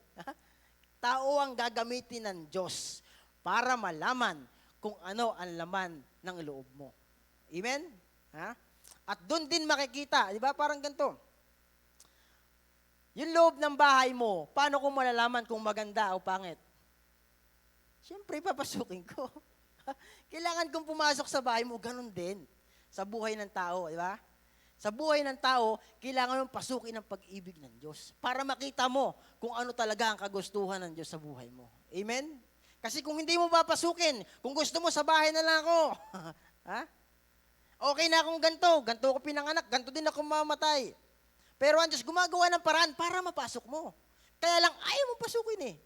Tao ang gagamitin ng Diyos para malaman kung ano ang laman ng loob mo. Amen? At doon din makikita, di ba? Parang ganito. Yung loob ng bahay mo, paano ko malalaman kung maganda o pangit? Siyempre, papasukin ko. Kailangan kong pumasok sa bahay mo, ganun din. Sa buhay ng tao, di ba? Sa buhay ng tao, kailangan mong pasukin ang pag-ibig ng Diyos para makita mo kung ano talaga ang kagustuhan ng Diyos sa buhay mo. Amen? Kasi kung hindi mo papasukin, kung gusto mo sa bahay na lang ako, okay na akong ganito ako pinanganak, ganito din ako mamatay. Pero ang Diyos gumagawa ng paraan para mapasok mo. Kaya lang, ayaw mo pasukin .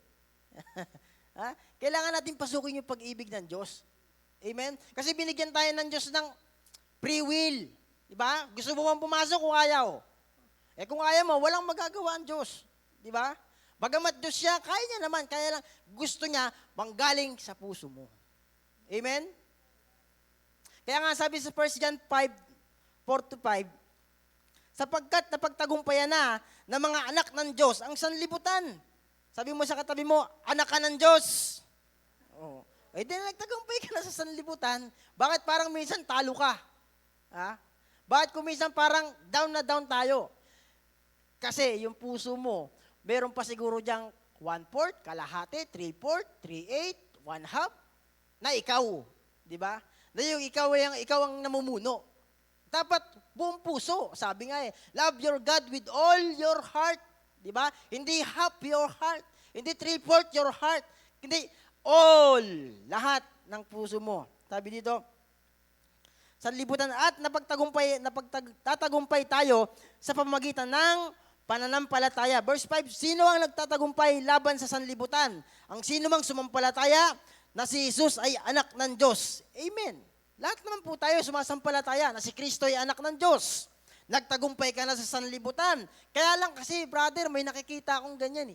Kailangan natin pasukin yung pag-ibig ng Diyos. Amen? Kasi binigyan tayo ng Diyos ng free will. Diba? Gusto mo bang pumasok kung ayaw? Kung ayaw mo, walang magagawa ang Diyos. Diba? Bagamat Diyos siya, kaya niya naman. Kaya lang, gusto niya manggaling sa puso mo. Amen? Kaya nga sabi sa 1 John 5:4-5, sapagkat napagtagumpayan na ng mga anak ng Diyos ang sanlibutan. Sabi mo sa katabi mo, anak ka ng Diyos. Di nagtagumpay ka na sa sanlibutan, bakit parang minsan talo ka? Bakit kung minsan parang down na down tayo? Kasi yung puso mo, meron pa siguro diyang 1/4, kalahati, 3/4, 3/8, 1/2, na ikaw. Di ba? Na yung ikaw ang namumuno. Dapat buong puso. Sabi nga love your God with all your heart. Di ba? Hindi half your heart. Hindi 3/4 your heart. Hindi all. Lahat ng puso mo. Sabi dito, sanlibutan at napagtatagumpay tayo sa pamamagitan ng pananampalataya. Verse 5, sino ang nagtatagumpay laban sa sanlibutan? Ang sino mang sumampalataya na si Jesus ay anak ng Diyos. Amen. Lahat naman po tayo sumasampalataya na si Kristo ay anak ng Diyos. Nagtagumpay ka na sa sanlibutan. Kaya lang kasi, brother, may nakikita akong ganyan .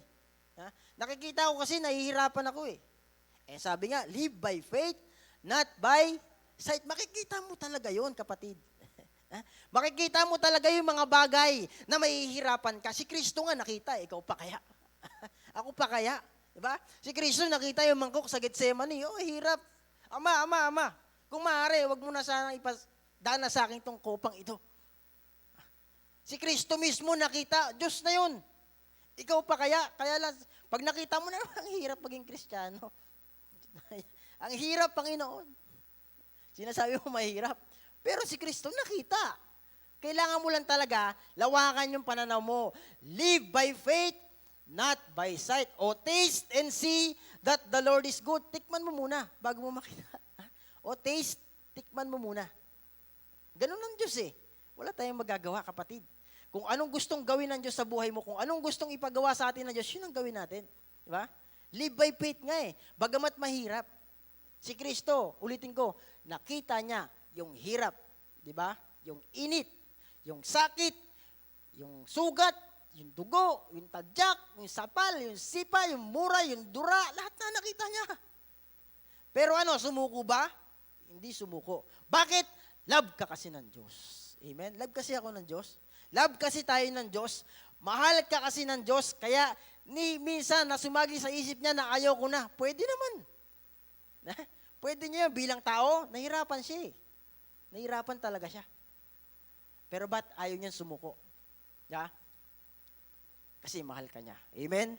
Nakikita ko kasi nahihirapan ako . Sabi nga, live by faith, not by sight. Makikita mo talaga yon, kapatid. Makikita mo talaga yung mga bagay na mahihirapan ka. Si Kristo nga nakita, ikaw pa kaya? Ako pa kaya? Diba? Si Kristo nakita yung mangkok sa Getsemani. Hirap. Ama. Kung maaari, wag mo na sana ipadana sa akin tong kopang ito. Si Kristo mismo nakita, Diyos na yun. Ikaw pa kaya? Kaya lang, pag nakita mo na, ang hirap maging Kristiyano. Ang hirap, Panginoon. Sinasabi mo mahirap. Pero si Kristo nakita. Kailangan mo lang talaga lawakan yung pananaw mo. Live by faith, not by sight. O taste and see that the Lord is good. Tikman mo muna bago mo makita. O taste, tikman mo muna. Ganun ang Diyos eh. Wala tayong magagawa, kapatid. Kung anong gustong gawin ng Diyos sa buhay mo, kung anong gustong ipagawa sa atin ng Diyos, yun ang gawin natin. Di ba? Live by faith nga eh. Bagamat mahirap. Si Kristo, ulitin ko, nakita niya yung hirap. Di ba? Yung init, yung sakit, yung sugat, yung dugo, yung tadyak, yung sapal, yung sipa, yung mura, yung dura, lahat na nakita niya. Pero ano, sumuko ba? Hindi sumuko. Bakit? Love ka kasi ng Diyos. Amen? Love kasi ako ng Diyos. Love kasi tayo ng Diyos. Mahal ka kasi ng Diyos. Kaya minsan na sumagi sa isip niya na ayaw ko na. Pwede naman. Pwede niya bilang tao, nahirapan siya eh. Nahirapan talaga siya. Pero ba't ayaw niyan sumuko? Yeah? Kasi mahal ka niya. Amen?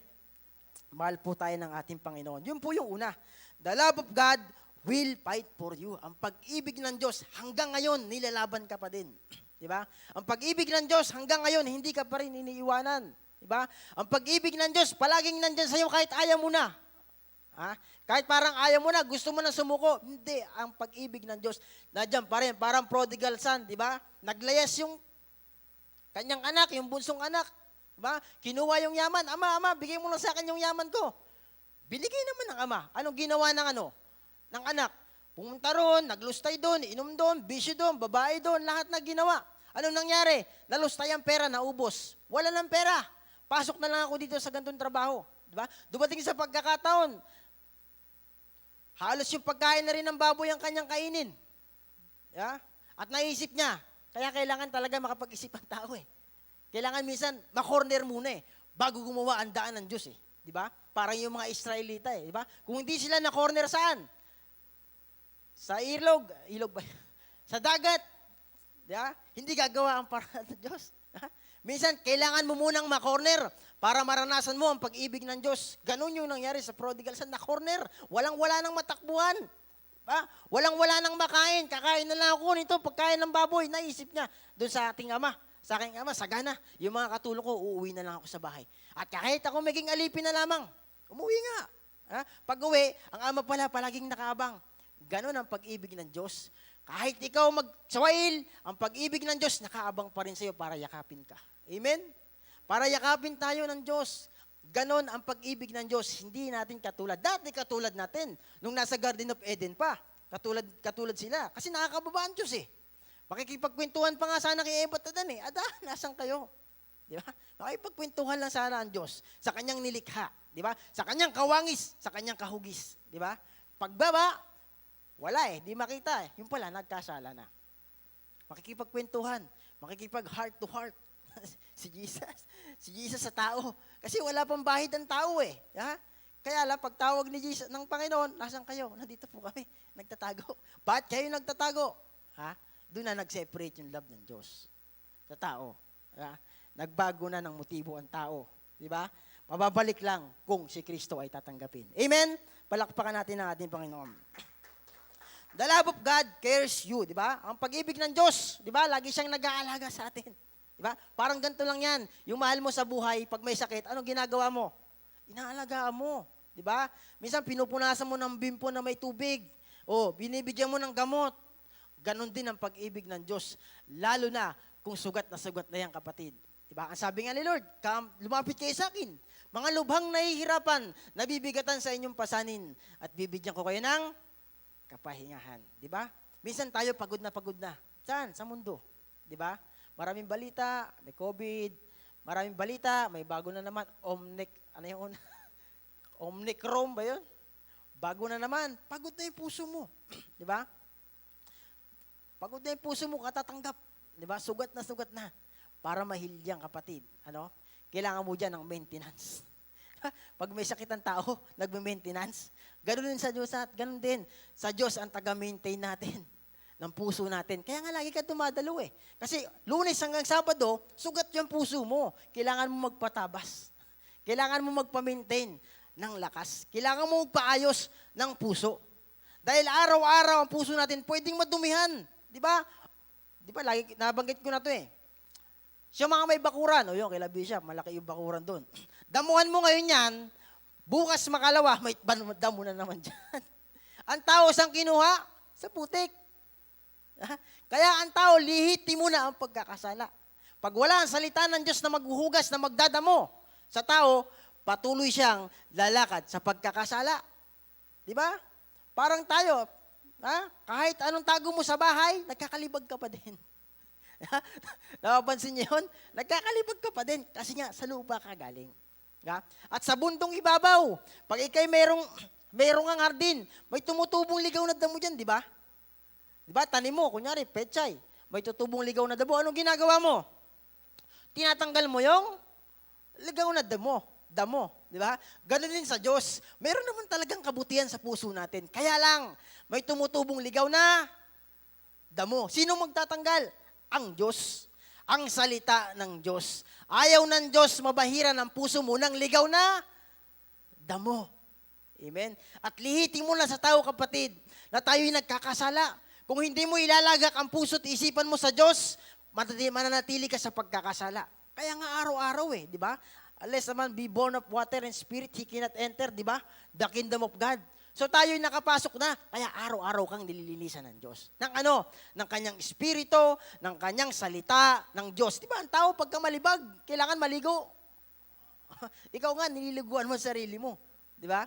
Mahal po tayo ng ating Panginoon. Yun po yung una. The love of God will fight for you. Ang pag-ibig ng Diyos, hanggang ngayon, nilalaban ka pa din. Diba? Ang pag-ibig ng Diyos, hanggang ngayon, hindi ka pa rin iniiwanan. Diba? Ang pag-ibig ng Diyos, palaging nandyan sa'yo kahit ayaw mo na. Ha? Kahit parang ayaw mo na, gusto mo na sumuko. Hindi, ang pag-ibig ng Diyos, nandyan pa rin. Parang prodigal son, diba? Naglayas yung kanyang anak, yung bunsong anak. Diba? Kinuha yung yaman. Ama, bigay mo lang sa akin yung yaman ko. Binigay naman ng ama. Anong ginawa ng ng anak? Pumunta roon, naglustay doon, inom doon, bisyo doon, babae doon, lahat na ginawa. Anong nangyari? Nalustay ang pera, naubos. Wala ng pera. Pasok na lang ako dito sa ganitong trabaho. Diba? Dumating sa pagkakataon, halos yung pagkain na rin ng baboy ang kanyang kainin. Yeah? At naisip niya, kaya kailangan talaga makapag-isip ang tao eh. Kailangan minsan, makorner muna eh, bago gumawa ang daan ng Diyos eh. Di ba? Parang yung mga Israelita eh. Di ba? Kung hindi sila na-corner saan? Sa ilog ba? Sa dagat. Di ba? Hindi gagawa ang paraan ng Diyos. Minsan, kailangan mo munang ma-corner para maranasan mo ang pag-ibig ng Diyos. Ganun yung nangyari sa prodigal son, na-corner. Walang-wala nang matakbuhan. Diba? Walang-wala nang makain. Kakain na lang ako nito, pagkain ng baboy. Naisip niya doon sa ating ama. Sa aking ama, sagana, yung mga katulong ko, uuwi na lang ako sa bahay. At kahit ako maging alipin na lamang, umuwi nga. Ha? Pag-uwi, ang ama pala palaging nakaabang. Ganon ang pag-ibig ng Diyos. Kahit ikaw magsawail, ang pag-ibig ng Diyos, nakaabang pa rin sa'yo para yakapin ka. Amen? Para yakapin tayo ng Diyos. Ganon ang pag-ibig ng Diyos. Hindi natin katulad. Dati katulad natin, nung nasa Garden of Eden pa. Katulad sila. Kasi nakakababa ang Diyos eh. Makikipagkwentuhan pa nga sana kay Eva at Adan eh. Adan, nasan kayo? Di ba? Makikipagkwentuhan lang sana ang Diyos sa kanyang nilikha. Di ba? Sa kanyang kawangis, sa kanyang kahugis. Di ba? Pagbaba, wala eh. Di makita eh. Yung pala, nagkasala na. Makikipagkwentuhan. Makikipag heart to heart. Si Jesus sa tao. Kasi wala pang bahid ang tao eh. Ha? Kaya lang, pagtawag ni Jesus ng Panginoon, nasan kayo? Nandito po kami. Nagtatago. Ba't kayo nagtatago? Ha? Doon na nag-separate yung love ng Diyos sa tao. Diba? Nagbago na ng motibo ang tao. Diba? Mababalik lang kung si Kristo ay tatanggapin. Amen? Palakpakan natin ang ating Panginoon. The love of God cares you. Diba? Ang pag-ibig ng Diyos, diba? Lagi siyang nag-aalaga sa atin. Diba? Parang ganito lang yan. Yung mahal mo sa buhay, pag may sakit, anong ginagawa mo? Inaalagaan mo. Diba? Minsan pinupunasan mo ng bimpo na may tubig. O, binibigyan mo ng gamot. Ganon din ang pag-ibig ng Diyos. Lalo na kung sugat na yan, kapatid. Diba? Ang sabi nga ni Lord, lumapit kayo sa akin. Mga lubhang nahihirapan, nabibigatan sa inyong pasanin, at bibigyan ko kayo ng kapahingahan. Diba? Minsan tayo pagod na. Saan? Sa mundo. Diba? Maraming balita, may COVID, maraming balita, may bago na naman, Omicron ba yun? Bago na naman, pagod na yung puso mo. Diba? Pagod na yung puso mo, katatanggap. Di ba? Sugat na. Para mahilyang, kapatid. Ano? Kailangan mo dyan ng maintenance. Pag may sakit ang tao, nagme-maintenance. Ganun din sa Diyos at ganun din. Sa Diyos ang taga-maintain natin ng puso natin. Kaya nga lagi ka dumadalo eh. Kasi Lunes hanggang Sabado, sugat yung puso mo. Kailangan mo magpatabas. Kailangan mo magpa-maintain ng lakas. Kailangan mo magpaayos ng puso. Dahil araw-araw ang puso natin pwedeng madumihan. Di ba? Di ba, lagi nabanggit ko na to eh. Siya mga may bakuran, o yun, kay Labisha, malaki yung bakuran doon. Damuhan mo ngayon yan, bukas makalawa, may damo na naman dyan. Ang tao saan kinuha? Sa putik. Kaya ang tao, lihiti mo na ang pagkakasala. Pag wala ang salita ng Diyos na maghuhugas, na magdadamo sa tao, patuloy siyang lalakad sa pagkakasala. Di ba? Parang tayo, kahit anong tago mo sa bahay, nagkakalibag ka pa din. Napapansin niyo yun? Nagkakalibag ka pa din kasi nga sa lupa ka galing. At sa bundong ibabaw, pag ikay merong ang hardin, may tumutubong ligaw na damo dyan, di ba? Di ba? Tanim mo, kunyari, pechay, may tutubong ligaw na damo. Anong ginagawa mo? Tinatanggal mo yung ligaw na damo, di ba? Ganun din sa Diyos. Meron naman talagang kabutihan sa puso natin. Kaya lang, may tumutubong ligaw na damo. Sino magtatanggal? Ang Diyos. Ang salita ng Diyos. Ayaw ng Diyos mabahiran ang puso mo ng ligaw na damo. Amen? At lihitin mo na sa tao, kapatid, na tayo'y nagkakasala. Kung hindi mo ilalagak ang puso at isipan mo sa Diyos, mananatili ka sa pagkakasala. Kaya nga araw-araw di ba? Unless naman be born of water and spirit, he cannot enter, di ba? The kingdom of God. So tayo'y nakapasok na, kaya araw-araw kang nililinisan ng Diyos. Ng ano? Ng kanyang espiritu, ng kanyang salita, ng Diyos. Di ba, ang tao pagka malibag, kailangan maligo. Ikaw nga, nililiguan mo sa sarili mo. Di ba?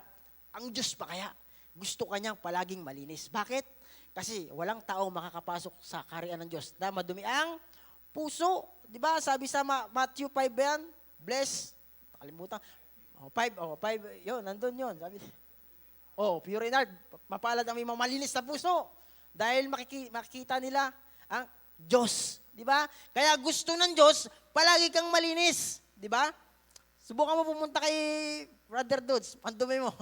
Ang Diyos pa kaya, gusto kanyang palaging malinis. Bakit? Kasi walang tao makakapasok sa kaharian ng Diyos na madumi ang puso. Di ba? Sabi sa Matthew 5 yan, bless, nakalimutan. 5, yun, nandun yun. Sabi, pure in heart, mapalad ang may malinis na puso. Dahil makikita nila ang Diyos. Di ba? Kaya gusto ng Diyos, palagi kang malinis. Di ba? Subukan mo pumunta kay Brother Dudes, pandumi mo,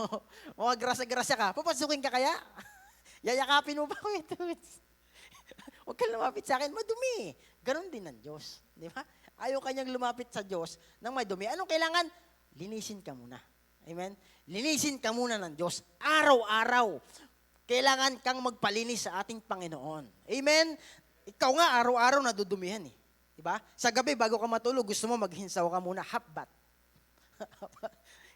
mga grasa-grasa ka, papasukin ka kaya? Yayakapin mo ba ko yung Dudes? Huwag kang lumapit sa akin, madumi. Ganon din ng Diyos. Di ba? Ayaw kanyang lumapit sa Diyos ng may dumi. Anong kailangan? Linisin ka muna. Amen? Linisin ka muna ng Diyos. Araw-araw. Kailangan kang magpalinis sa ating Panginoon. Amen? Ikaw nga, araw-araw nadudumihan Diba? Sa gabi, bago ka matulog, gusto mo maghinsaw ka muna, half bath.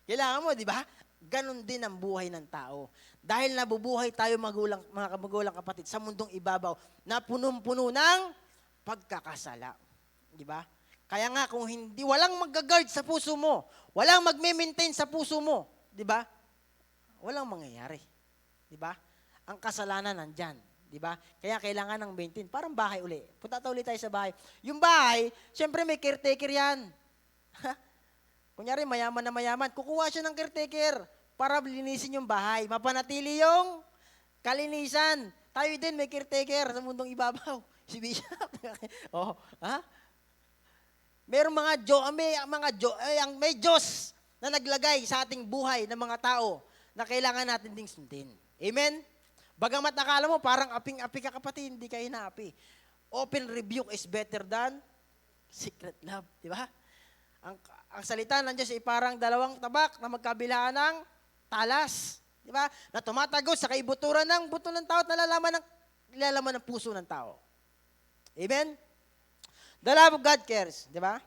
Kailangan mo, di ba? Ganon din ang buhay ng tao. Dahil nabubuhay tayo mga magulang kapatid sa mundong ibabaw na punong-puno ng pagkakasala. Di ba? Kaya nga kung walang mag-guard sa puso mo, walang magme-maintain sa puso mo, di ba? Walang mangyayari. Di ba? Ang kasalanan nandyan. Di ba? Kaya kailangan ng maintain. Parang bahay uli. Punta ulit tayo sa bahay. Yung bahay, syempre may caretaker yan. Kunyari, mayaman na mayaman. Kukuha siya ng caretaker para linisin yung bahay. Mapanatili yung kalinisan. Tayo din may caretaker sa mundong ibabaw. Si Bishop. Merong may Diyos na naglagay sa ating buhay ng mga tao na kailangan natin ding sundin. Amen? Bagamat nakala mo, parang aping-api ka kapatid, hindi ka inaapi. Open rebuke is better than secret love. Di ba? Ang salita ng Diyos ay parang dalawang tabak na magkabilaan ng talas. Di ba? Na tumatagos sa kaibuturan ng buto ng tao at nilalaman ng puso ng tao. Amen? The love of God cares. Di ba?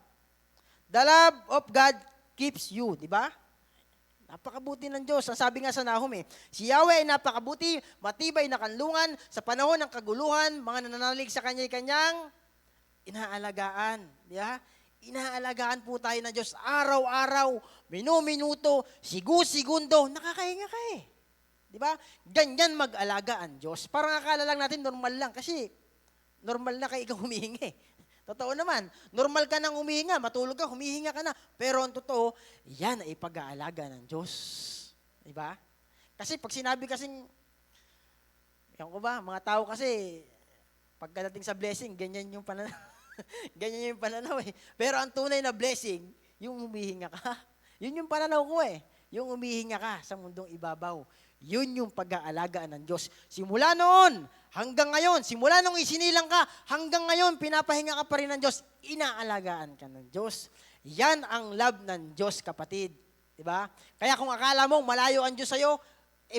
The love of God keeps you. Di ba? Napakabuti ng Diyos. Ang sabi nga sa Nahum si Yahweh ay napakabuti, matibay na kanlungan, sa panahon ng kaguluhan, mga nananalig sa kanyang inaalagaan. Di ba? Inaalagaan po tayo ng Diyos araw-araw, minuto, segundo, nakakahinga ka Di ba? Ganyan mag-alaga ang Diyos. Parang akala lang natin normal lang kasi normal na kayo ikaw humihingi. Totoo naman, normal ka nang humihinga, matulog ka, humihinga ka na. Pero ang totoo, yan ay pag-aalaga ng Diyos. Di ba? Kasi pag sinabi kasing, yan ko ba, mga tao kasi, pagkadating sa blessing, ganyan yung pananaw. Ganyan yung pananaw Pero ang tunay na blessing, yung humihinga ka. Yun yung pananaw ko Yung humihinga ka sa mundong ibabaw. Yun yung pag-aalagaan ng Diyos. Simula noon, hanggang ngayon, simula nung isinilang ka, hanggang ngayon, pinapahinga ka pa rin ng Diyos. Inaalagaan ka ng Diyos. Yan ang love ng Diyos, kapatid. Diba? Kaya kung akala mo, malayo ang Diyos sa'yo,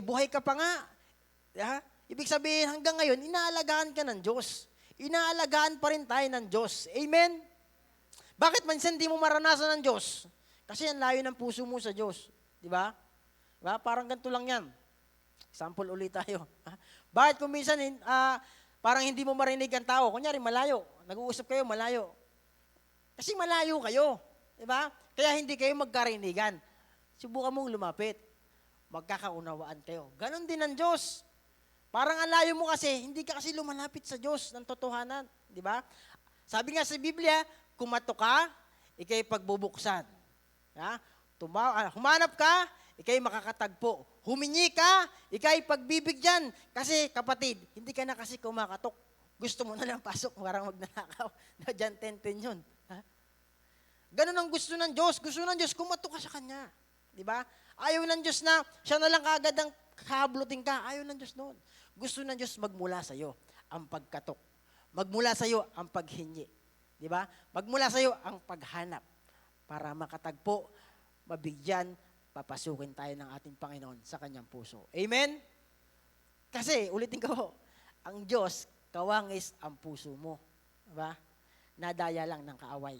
buhay ka pa nga. Diba? Ibig sabihin, hanggang ngayon, inaalagaan ka ng Diyos. Inaalagaan pa rin tayo ng Diyos. Amen? Bakit minsan di mo maranasan ng Diyos? Kasi ang layo ng puso mo sa Diyos. Di ba? Diba? Parang ganito lang yan. Example ulit tayo. Bakit kung minsan parang hindi mo marinig ang tao? Kunyari, malayo. Nag-uusap kayo, malayo. Kasi malayo kayo. Diba? Kaya hindi kayo magkarinigan. Subukan mong lumapit. Magkakaunawaan kayo. Ganon din ang Diyos. Parang ang layo mo kasi, hindi ka kasi lumalapit sa Diyos ng totohanan. Diba? Sabi nga sa Biblia, kumato ka, ikay pagbubuksan. Humanap ka, ikay makakatagpo. Humingi ka, ikay pagbibigyan. Kasi kapatid, hindi ka na kasi kumakatok. Gusto mo na lang pasok, parang magnanakaw. Na John 10:10 yun. Ganun ang gusto ng Diyos. Gusto ng Diyos, kumato ka sa Kanya. Diba? Ayaw ng Diyos na siya na lang kaagad ang kahablutin ka. Ayaw ng Diyos noon. Gusto ng Diyos magmula sa iyo ang pagkatok. Magmula sa iyo ang paghingi. Diba? Magmula sa iyo ang paghanap para makatagpo, mabigyan, papasukin tayo ng ating Panginoon sa kanyang puso. Amen? Kasi, ulitin ko, ang Diyos, kawangis ang puso mo. Diba? Nadaya lang ng kaaway.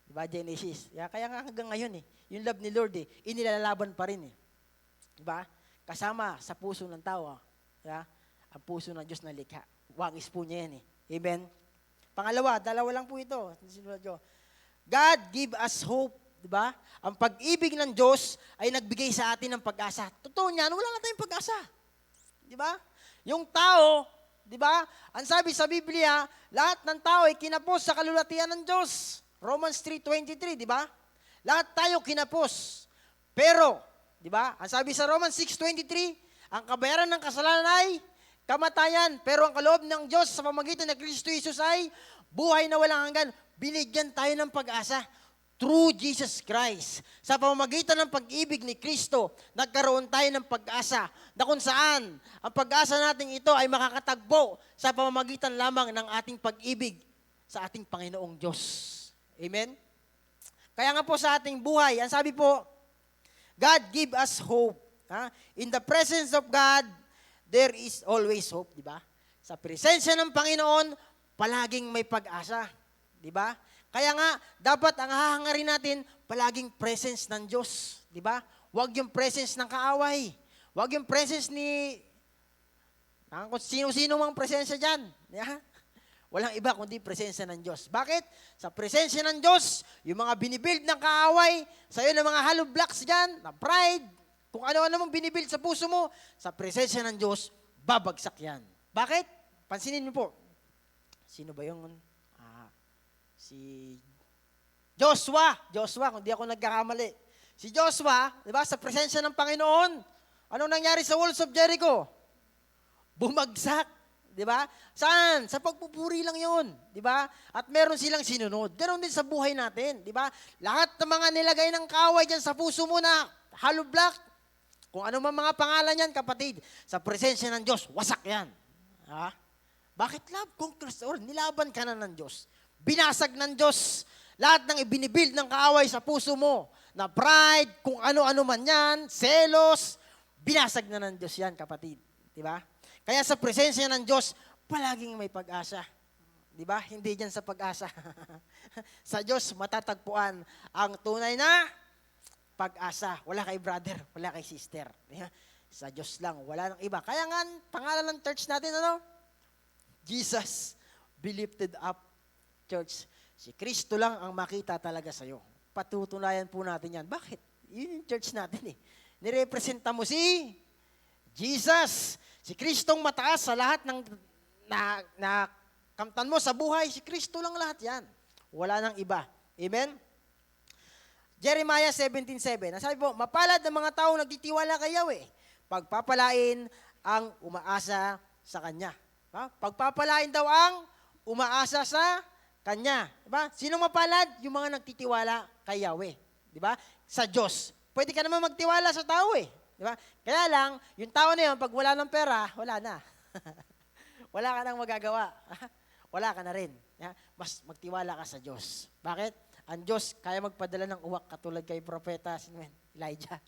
Diba, Genesis? Kaya nga hanggang ngayon yung love ni Lord inilalaban pa rin Diba? Kasama sa puso ng tao. Diba? Ang puso ng Diyos na likha. Wangis po niya yan Amen? Pangalawa, dalawa lang po ito. God give us hope. Diba? Ang pag-ibig ng Diyos ay nagbigay sa atin ng pag-asa. Totoo niyan, wala na tayong pag-asa. Diba? Yung tao, diba? Ang sabi sa Biblia, lahat ng tao ay kinapos sa kalulatian ng Diyos. Romans 3:23, diba? Lahat tayo kinapos. Pero, diba? Ang sabi sa Romans 6:23, ang kabayaran ng kasalanan ay kamatayan. Pero ang kaloob ng Diyos sa pamamagitan ng Kristo Jesus ay buhay na walang hanggan. Binigyan tayo ng pag-asa. Through Jesus Christ, sa pamamagitan ng pag-ibig ni Kristo, nagkaroon tayo ng pag-asa na kung saan ang pag-asa natin ito ay makakatagpo sa pamamagitan lamang ng ating pag-ibig sa ating Panginoong Diyos. Amen? Kaya nga po sa ating buhay, ang sabi po, God give us hope. In the presence of God, there is always hope, di ba? Sa presensya ng Panginoon, palaging may pag-asa, di ba? Kaya nga, dapat ang hahangarin natin, palaging presence ng Diyos. Di ba? Huwag yung presence ng kaaway. Huwag yung presence ni kung sino-sino mang presensya dyan. Yeah? Walang iba kundi presensya ng Diyos. Bakit? Sa presensya ng Diyos, yung mga binibuild ng kaaway, sa'yo ng mga hollow blocks dyan, na pride, kung ano-ano mong binibuild sa puso mo, sa presensya ng Diyos, babagsak yan. Bakit? Pansinin mo po. Sino ba yung si Joshua, kung di ako nagkakamali. Si Joshua, di ba, sa presensya ng Panginoon, anong nangyari sa walls of Jericho? Bumagsak, di ba? Saan? Sa pagpupuri lang yun, di ba? At meron silang sinunod. Ganon din sa buhay natin, di ba? Lahat ng mga nilagay ng kaaway dyan sa puso mo na hollow block, kung ano man mga pangalan yan, kapatid, sa presensya ng Diyos, wasak yan. Bakit love conquers all? Nilaban ka na ng Diyos. Binasag ng Diyos lahat ng ibinibuild ng kaaway sa puso mo, na pride, kung ano-ano man yan, selos, binasag na ng Diyos yan, kapatid. Diba? Kaya sa presensya ng Diyos, palaging may pag-asa. Diba? Hindi dyan sa pag-asa. Sa Diyos, matatagpuan ang tunay na pag-asa. Wala kay brother, wala kay sister. Diba? Sa Diyos lang, wala nang iba. Kaya nga, pangalan ng church natin, Jesus be lifted up. Church, si Kristo lang ang makita talaga sa'yo. Patutunayan po natin yan. Bakit? Yun yung church natin Nirepresenta mo si Jesus. Si Kristong mataas sa lahat ng kamtan mo sa buhay. Si Kristo lang lahat yan. Wala nang iba. Amen? Jeremiah 17:7. Nasabi po, mapalad ng mga taong nagtitiwala kay Yahweh. Pagpapalain ang umaasa sa Kanya. Pagpapalain daw ang umaasa sa Kanya. Diba? Sino mapalad? Yung mga nagtitiwala kay Yahweh. Diba? Sa Diyos. Pwede ka naman magtiwala sa tao Diba? Kaya lang, yung tao na yun, pag wala ng pera, wala na. Wala ka nang magagawa. Wala ka na rin. Mas magtiwala ka sa Diyos. Bakit? Ang Diyos, kaya magpadala ng uwak katulad kay Propeta Elijah.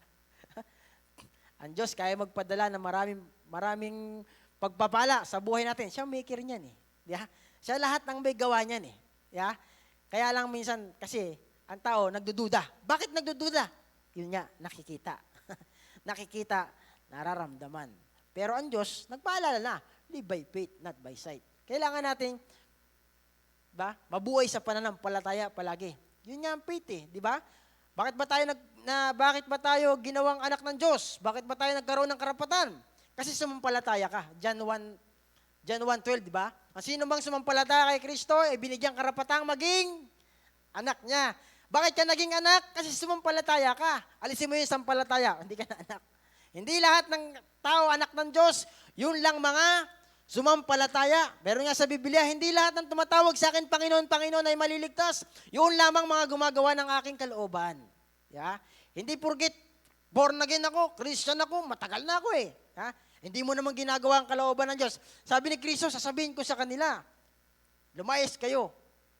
Ang Diyos, kaya magpadala ng maraming pagpapala sa buhay natin. Siya maker niyan Diba? Siya lahat ng may gawa niyan Yeah? Kaya lang minsan, kasi, ang tao nagdududa. Bakit nagdududa? Yun nga, nakikita. Nakikita, nararamdaman. Pero ang Diyos, nagpaalala na, live by faith, not by sight. Kailangan natin, mabuhay sa pananampalataya palagi. Yun nga ang faith di ba? Bakit ba tayo ginawang anak ng Diyos? Bakit ba tayo nagkaroon ng karapatan? Kasi sumampalataya ka. John 1:12, di ba? Ang sino bang sumampalataya kay Kristo, binigyan karapatang maging anak niya. Bakit ka naging anak? Kasi sumampalataya ka. Alisin mo yung sampalataya, hindi ka na anak. Hindi lahat ng tao anak ng Diyos, yun lang mga sumampalataya. Meron nga sa Biblia, hindi lahat ng tumatawag sa akin, Panginoon, Panginoon ay maliligtas. Yun lamang mga gumagawa ng aking kalooban. Yeah? Hindi porket born again ako, Christian ako, matagal na ako Hindi mo naman ginagawa ang kalooban ng Diyos. Sabi ni Kristo, sasabihin ko sa kanila, lumayas kayo.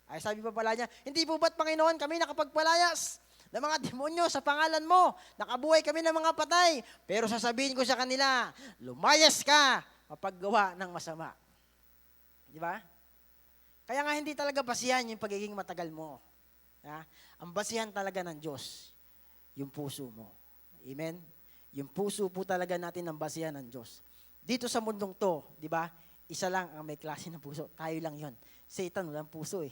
Ay sabi pa pala niya, hindi po ba't Panginoon kami nakapagpalayas ng mga demonyo sa pangalan mo? Nakabuhay kami ng mga patay. Pero sasabihin ko sa kanila, lumayas ka mapaggawa ng masama. Di ba? Kaya nga hindi talaga basihan yung pagiging matagal mo. Ang basihan talaga ng Diyos, yung puso mo. Amen? Yung puso po talaga natin ang basihan ng Diyos. Dito sa mundong to, di ba, isa lang ang may klase ng puso. Tayo lang yon. Satan, walang puso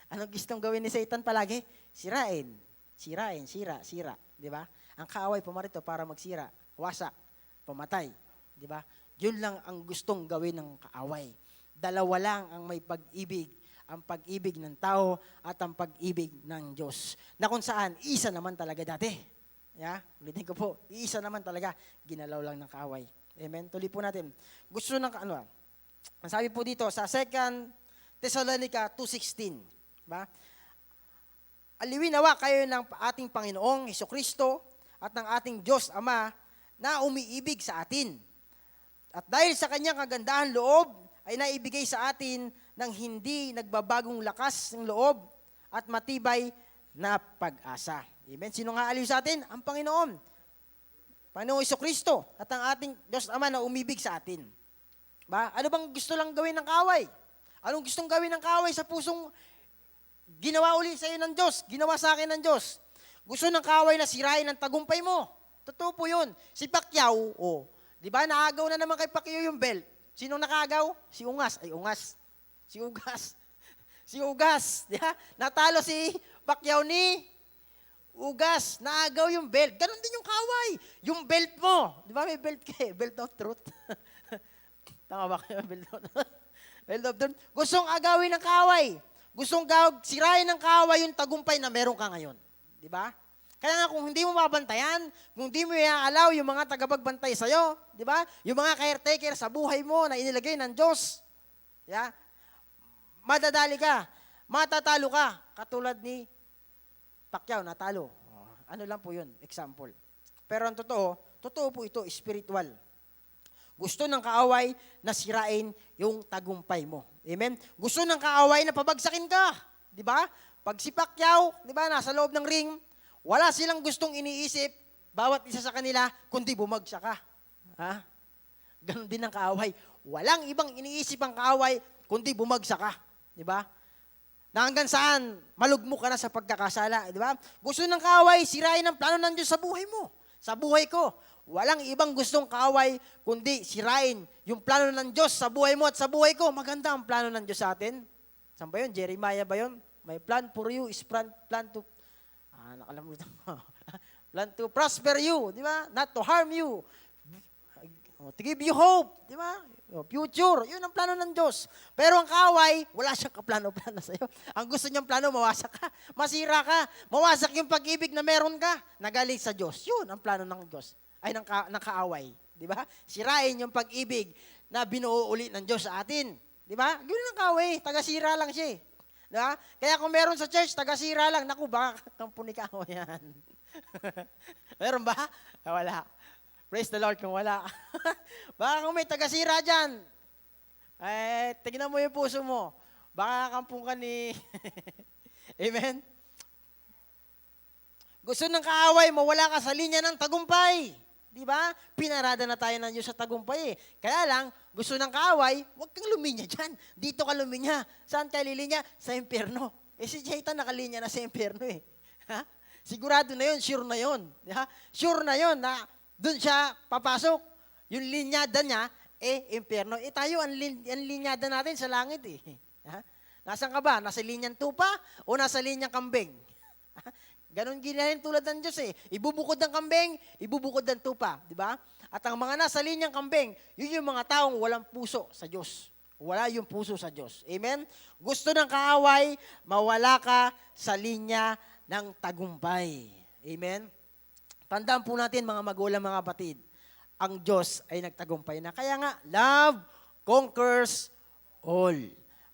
Anong gustong gawin ni Satan palagi? Sirain. Sira. Di ba? Ang kaaway pumarito para magsira, wasak, pamatay. Di ba? Yun lang ang gustong gawin ng kaaway. Dalawa lang ang may pag-ibig. Ang pag-ibig ng tao at ang pag-ibig ng Diyos. Na kung saan, isa naman talaga dati. Ulitin ko po, isa naman talaga, ginalaw lang ng kaaway. Amen? Tuloy po natin. Gusto ng, ang sabi po dito, sa 2 Thessalonica 2:16, aliwin nawa kayo ng ating Panginoong Hesukristo at ng ating Diyos Ama na umiibig sa atin. At dahil sa kanyang kagandahan loob, ay naibigay sa atin ng hindi nagbabagong lakas ng loob at matibay na pag-asa. Amen? Sino nga aliw sa atin? Ang Panginoon. Panginoong Hesukristo at ang ating Diyos Ama na umibig sa atin. Ano bang gusto lang gawin ng kaaway? Anong gustong gawin ng kaaway sa pusong ginawa uli sa iyo ng Diyos? Ginawa sa akin ng Diyos. Gusto ng kaaway na sirain ang tagumpay mo. Totoo po yun. Si Pacquiao, di ba, naagaw na naman kay Pacquiao yung belt. Sinong nakagaw? Si Ungas. Si Ugas. Di ba? Natalo si Pacquiao ni Ugas. Naagaw yung belt. Ganon din yung kaaway. Yung belt mo. Di ba may belt ka Belt of truth. Tama ba kayo? Belt of truth. Belt of truth. Gustong agawin ng kaaway. Gustong sirain ng kaaway yung tagumpay na meron ka ngayon. Di ba? Kaya nga kung hindi mo mabantayan, kung hindi mo i-allow yung mga tagapagbantay sa'yo, di ba? Yung mga caretaker sa buhay mo na inilagay ng Diyos, madadali ka, matatalo ka, katulad ni Pacquiao, natalo. Ano lang po yun, example. Pero ang totoo po ito, spiritual. Gusto ng kaaway na sirain yung tagumpay mo. Amen? Gusto ng kaaway na pabagsakin ka. Di ba? Pag si Pacquiao, di ba, nasa loob ng ring, wala silang gustong iniisip, bawat isa sa kanila, kundi bumagsak ka. Ganon din ang kaaway. Walang ibang iniisip ang kaaway, kundi bumagsak ka. Di ba? Na hanggang saan, malugmok ka na sa pagkakasala. Di ba? Gusto ng kaaway, sirain ang plano ng Diyos sa buhay mo. Sa buhay ko. Walang ibang gustong kaaway, kundi sirain yung plano ng Diyos sa buhay mo at sa buhay ko. Maganda ang plano ng Diyos sa atin. Saan ba yun? Jeremiah ba yun? My plan for you is plan to nakalimutan ko. Plan to prosper you, di ba? Not to harm you. To give you hope, di ba? Future, yun ang plano ng Diyos. Pero ang kaaway, wala siyang kaplano-plano sa'yo. Ang gusto niyang plano, mawasak ka, masira ka, mawasak yung pag-ibig na meron ka, nagaling sa Diyos. Yun ang plano ng Diyos, ay ng kaaway. Di ba? Sirain yung pag-ibig na binuo uli ng Diyos sa atin. Di ba? Yun ang kaaway, taga-sira lang siya. Diba? Kaya kung meron sa church, taga-sira lang, naku, baka kampuni ka ako yan. Meron ba? Wala. Praise the Lord kung wala. Baka kung may taga-sira dyan, tignan mo yung puso mo. Baka kampung ka ni... Amen? Gusto ng kaaway, mawala ka sa linya ng tagumpay. Di ba? Pinarada na tayo ng Diyos sa tagumpay. Kaya lang, gusto ng kaaway, huwag kang luminya dyan. Dito ka luminya. Saan ka lilinya? Sa impyerno. si Satan nakalinya na sa impyerno eh. Ha? Sigurado na yun, sure na yun. Ha? Sure na yun na doon siya papasok. Yung linyada niya, impyerno. Tayo, ang linyada natin sa langit eh. Ha? Nasaan ka ba? Nasa linyang tupa o nasa linyang kambing? Ganon ginahin tulad ng Diyos eh. Ibubukod ng kambing, ibubukod ng tupa. Di ba? At ang mga nasa linyang kambing, yun yung mga taong walang puso sa Diyos. Wala yung puso sa Diyos. Amen? Gusto ng kaaway, mawala ka sa linya ng tagumpay. Amen? Tandaan po natin mga magulang, mga batid, ang Diyos ay nagtagumpay na. Kaya nga, love conquers all.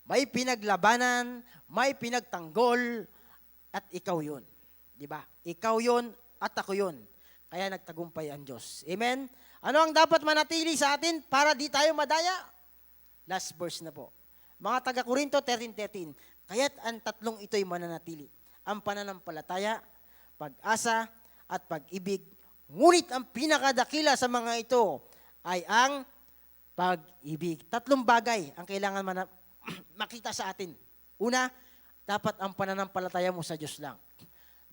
May pinaglabanan, may pinagtanggol, at ikaw yun. Di ba? Ikaw yun at ako yun. Kaya nagtagumpay ang Diyos. Amen? Ano ang dapat manatili sa atin para di tayo madaya? Last verse na po. Mga taga-Korinto 13:13. Kaya't ang tatlong ito'y mananatili. Ang pananampalataya, pag-asa, at pag-ibig. Ngunit ang pinakadakila sa mga ito ay ang pag-ibig. Tatlong bagay ang kailangan makita sa atin. Una, dapat ang pananampalataya mo sa Diyos lang.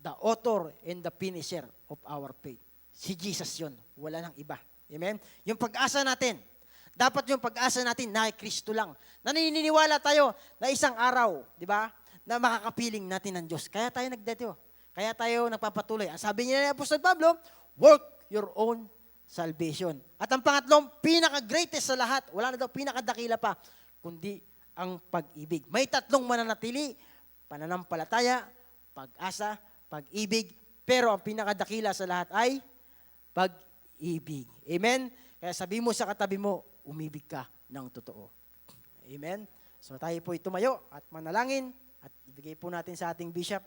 The author and the finisher of our faith. Si Jesus yun. Wala nang iba. Amen? Yung pag-asa natin. Dapat yung pag-asa natin na Kristo lang. Naniniwala tayo na isang araw, di ba, na makakapiling natin ng Diyos. Kaya tayo nagdito. Kaya tayo nagpapatuloy. Ang sabi niya ni Apostol Pablo, work your own salvation. At ang pangatlong, pinaka-greatest sa lahat, wala na daw pinakadakila pa, kundi ang pag-ibig. May tatlong mananatili, pananampalataya, pag-asa, pag-ibig, pero ang pinakadakila sa lahat ay pag-ibig. Amen? Kaya sabi mo sa katabi mo, umibig ka ng totoo. Amen? So tayo po tumayo at manalangin at ibigay po natin sa ating bishop.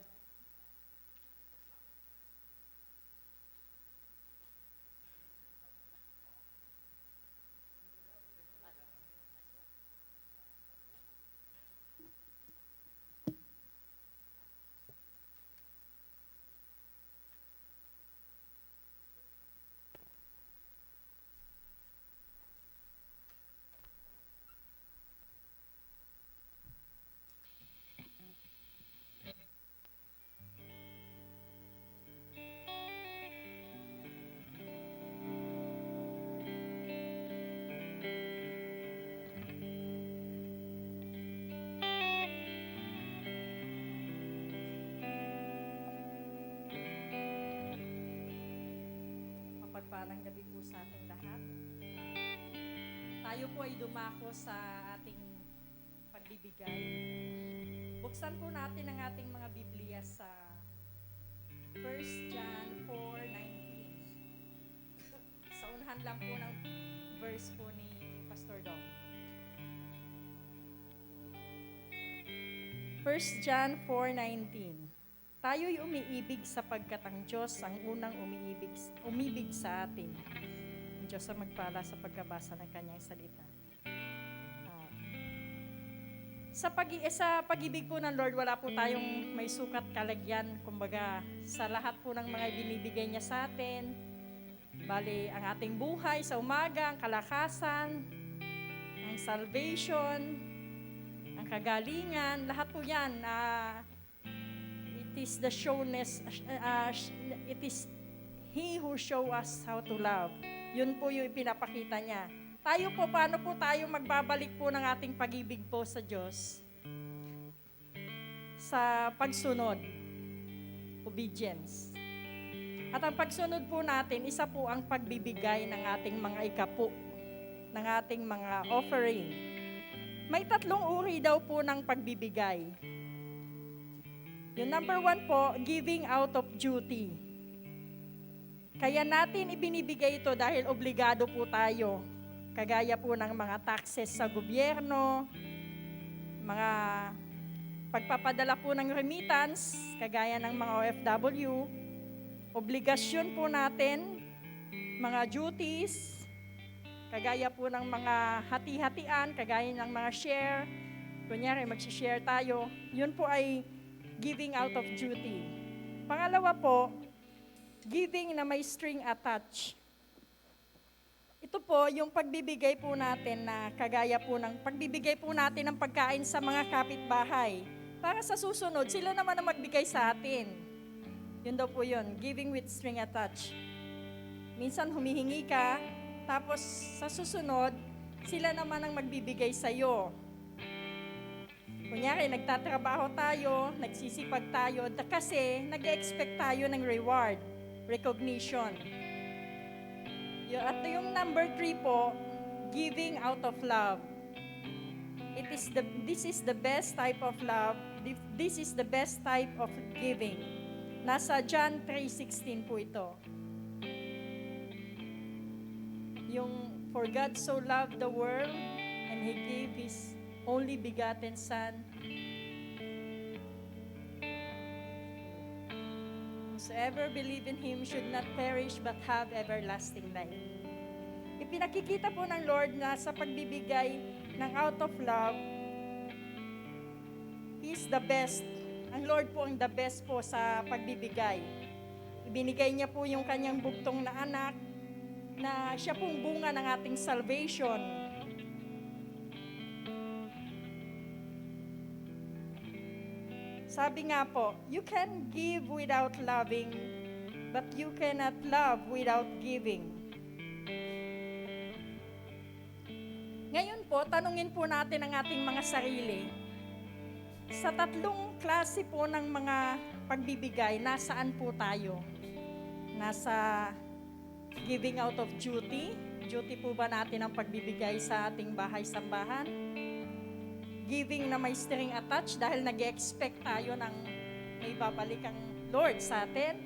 Mapagpalang gabi po sa ating lahat. Tayo po ay dumako sa ating pagbibigay. Buksan po natin ang ating mga Biblia sa 1 John 4:19. Sa unahan lang po ng verse po ni Pastor Dong. 1 John 4:19. Tayo'y umiibig sapagkat ang Diyos ang unang umibig sa atin. Ang Diyos ang magpala sa pagkabasa ng kanyang salita. Sa pag-ibig po ng Lord, wala po tayong may sukat kalagyan. Kumbaga, sa lahat po ng mga binibigay niya sa atin, bali ang ating buhay sa umaga, ang kalakasan, ang salvation, ang kagalingan, lahat po yan, it is the it is He who show us how to love. Yun po yung ipinapakita niya. Tayo po, paano po tayo magbabalik po ng ating pag-ibig po sa Diyos? Sa pagsunod, obedience. At ang pagsunod po natin, isa po ang pagbibigay ng ating mga ikapo, ng ating mga offering. May tatlong uri daw po ng pagbibigay. Yung number 1 po, giving out of duty. Kaya natin ibinibigay ito dahil obligado po tayo. Kagaya po ng mga taxes sa gobyerno, mga pagpapadala po ng remittance, kagaya ng mga OFW, obligasyon po natin, mga duties, kagaya po ng mga hati-hatian, kagaya ng mga share, kunyari mag-share tayo, yun po ay giving out of duty. Pangalawa po, giving na may string attached. Ito po, yung pagbibigay po natin na kagaya po ng pagbibigay po natin ng pagkain sa mga kapitbahay. Para sa susunod, sila naman ang magbigay sa atin. Yun daw po yun, giving with string attached. Minsan humihingi ka, tapos sa susunod, sila naman ang magbibigay sa'yo. Kunyari, nagtatrabaho tayo, nagsisipag tayo, kasi nag-expect tayo ng reward, recognition. At yung number 3 po, giving out of love. This is the best type of love. This is the best type of giving. Nasa John 3:16 po ito. Yung, for God so loved the world, and He gave His only begotten Son. Whosoever believe in Him should not perish but have everlasting life. Ipinakikita po ng Lord na sa pagbibigay ng out of love, He is the best. Ang Lord po ang the best po sa pagbibigay. Ibinigay niya po yung kanyang bugtong na anak na siya pong bunga ng ating salvation. Sabi nga po, you can give without loving, but you cannot love without giving. Ngayon po, tanungin po natin ang ating mga sarili. Sa 3 klase po ng mga pagbibigay, nasaan po tayo? Nasa giving out of duty? Duty po ba natin ang pagbibigay sa ating bahay-sambahan? Giving na may string attached dahil nag-expect tayo ng may babalik ang Lord sa atin?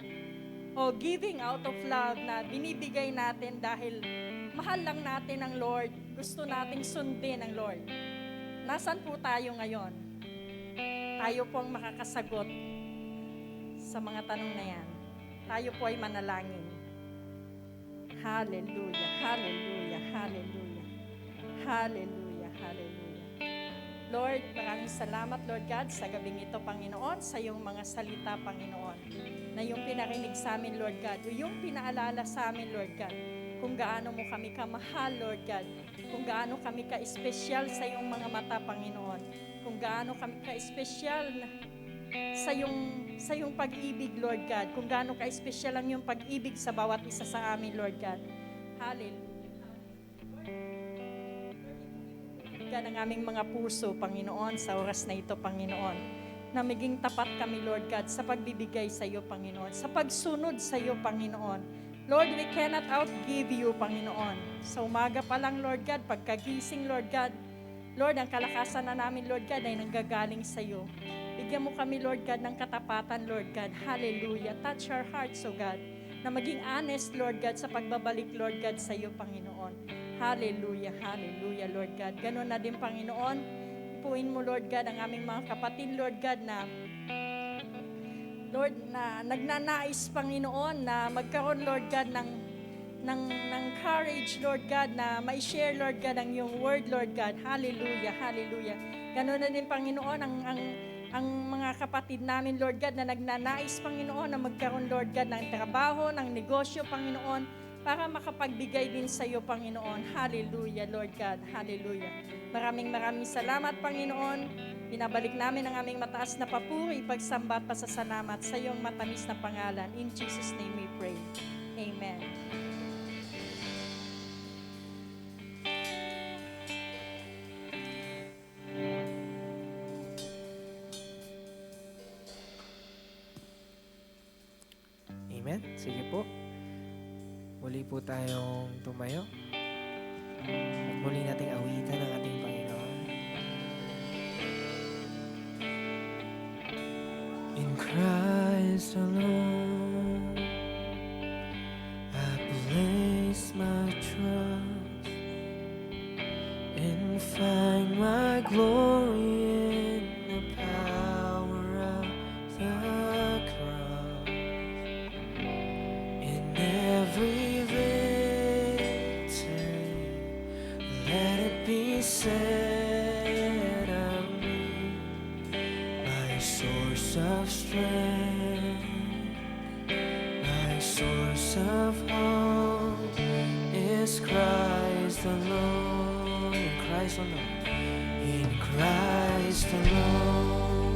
O giving out of love na binibigay natin dahil mahal lang natin ang Lord, gusto nating sundin ang Lord. Nasaan po tayo ngayon? Tayo po ang makakasagot sa mga tanong na yan. Tayo po ay manalangin. Hallelujah, hallelujah, hallelujah. Hallelujah, hallelujah. Lord, maraming salamat, Lord God, sa gabing ito, Panginoon, sa iyong mga salita, Panginoon, na yung pinarinig sa amin, Lord God, o yung pinaalala sa amin, Lord God, kung gaano mo kami kamahal, Lord God, kung gaano kami ka-espesyal sa iyong mga mata, Panginoon, kung gaano kami ka-espesyal sa iyong pag-ibig, Lord God, kung gaano ka-espesyal ang iyong pag-ibig sa bawat isa sa amin, Lord God. Hallelujah. God, ang aming mga puso, Panginoon, sa oras na ito, Panginoon, na maging tapat kami, Lord God, sa pagbibigay sa iyo, Panginoon, sa pagsunod sa iyo, Panginoon. Lord, we cannot outgive you, Panginoon. Sa umaga pa lang, Lord God, pagkagising, Lord God, Lord, ang kalakasan na namin, Lord God, ay nanggagaling sa iyo. Bigyan mo kami, Lord God, ng katapatan, Lord God. Hallelujah. Touch our hearts, O God, na maging honest, Lord God, sa pagbabalik, Lord God, sa iyo, Panginoon. Hallelujah, hallelujah, Lord God. Ganon na din, Panginoon. Ipuin mo, Lord God, ang aming mga kapatid, Lord God, na Lord, na nagnanais, Panginoon, na magkaroon, Lord God, ng courage, Lord God, na ma-share, Lord God, ang iyong word, Lord God. Hallelujah, hallelujah. Ganon na din, Panginoon, ang mga kapatid namin, Lord God, na nagnanais, Panginoon, na magkaroon, Lord God, ng trabaho, ng negosyo, Panginoon, para makapagbigay din sa iyo, Panginoon. Hallelujah, Lord God. Hallelujah. Maraming salamat, Panginoon. Binabalik namin ang aming mataas na papuri, pagsamba at pasasalamat sa iyong matamis na pangalan. In Jesus' name we pray. Amen. Amen. Sige po. Muli po tayong tumayo. At muli nating awitan ang ating Panginoon. In Christ alone, I place my trust and find my glory in the power of the cross. In every victory, let it be said of me, my source of strength, my source of hope is Christ alone. In Christ alone. In Christ alone.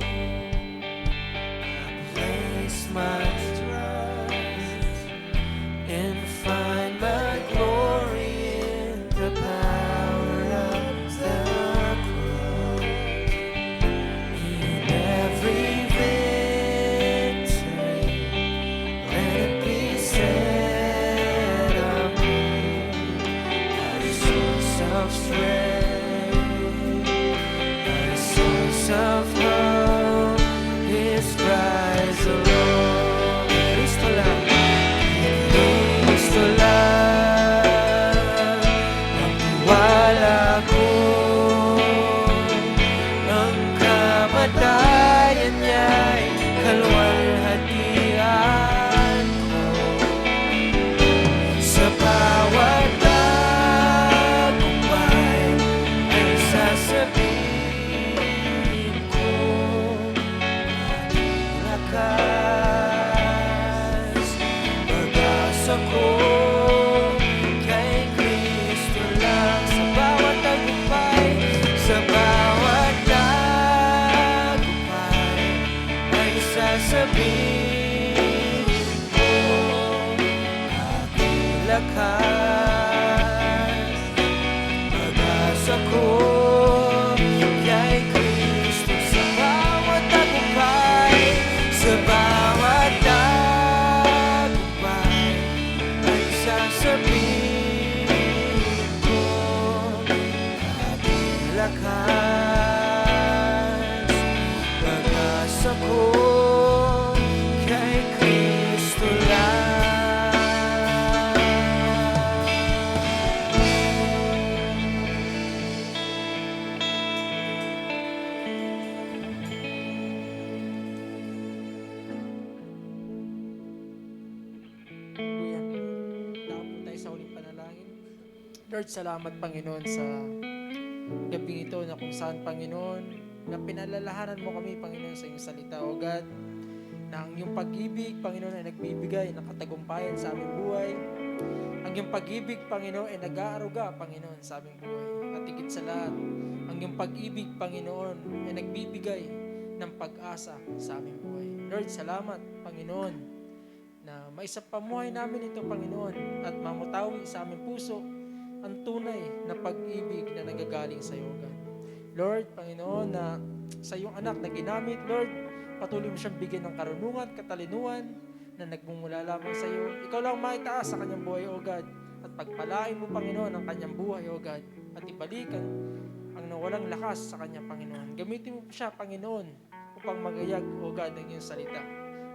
Lord, salamat Panginoon sa gabi ito na kung saan Panginoon na pinalalahanan mo kami Panginoon sa iyong salita, O God, na ang iyong pag-ibig Panginoon ay nagbibigay ng katagumpayan sa aming buhay. Ang iyong pag-ibig Panginoon ay nag-aaruga Panginoon sa aming buhay. At higit sa lahat, ang iyong pag-ibig Panginoon ay nagbibigay ng pag-asa sa aming buhay. Lord, salamat Panginoon na maisapamuhay namin ito Panginoon at mamutawi sa aming puso ang tunay na pag-ibig na nagagaling sa iyo, God. Lord, Panginoon, na sa iyong anak na ginamit, Lord, patuloy mo siyang bigyan ng karunungan, katalinuhan, na nagmumula lamang sa iyo. Ikaw lang maitaas sa kanyang buhay, O God, at pagpalain mo, Panginoon, ang kanyang buhay, O God, at ibalikan ang nawalang lakas sa kanyang Panginoon. Gamitin mo siya, Panginoon, upang magayag, O God, ng iyong salita,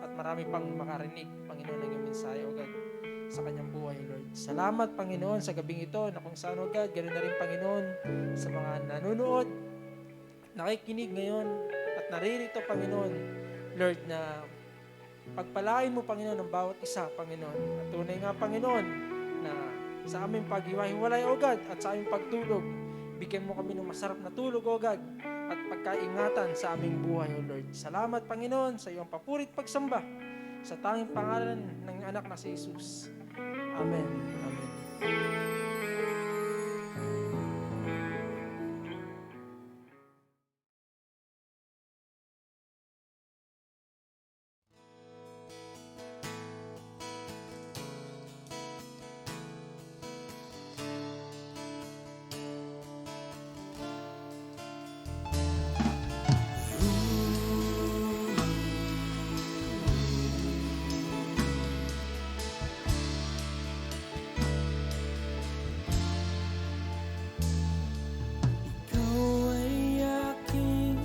at marami pang makarinig, Panginoon, ng iyong mensahe, O God, sa kanyang buhay, Lord. Salamat, Panginoon, sa gabing ito na kung saan, O God, ganoon na rin, Panginoon, sa mga nanonood, nakikinig ngayon, at naririto, Panginoon, Lord, na pagpalain mo, Panginoon, ang bawat isa, Panginoon. At tunay nga, Panginoon, na sa aming paghiwa-hiwalay, O God, at sa aming pagtulog, bigyan mo kami ng masarap na tulog, O God, at pagkaingatan sa aming buhay, O Lord. Salamat, Panginoon, sa iyong papurit pagsamba, sa tanging pangalan ng anak na si Jesus. Amen. Amen. Ikaw ay aking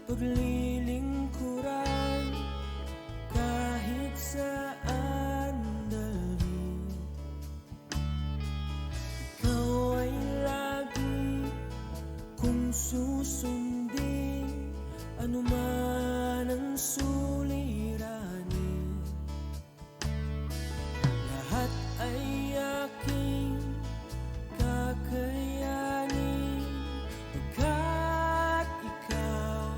paglilingkuran kahit saan dalhin. Ikaw ay lagi kong susundin, anuman ang suliranin. Lahat ay aking kakayanin, pagkat ikaw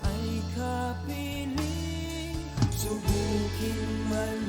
ay kapiling. Subukin man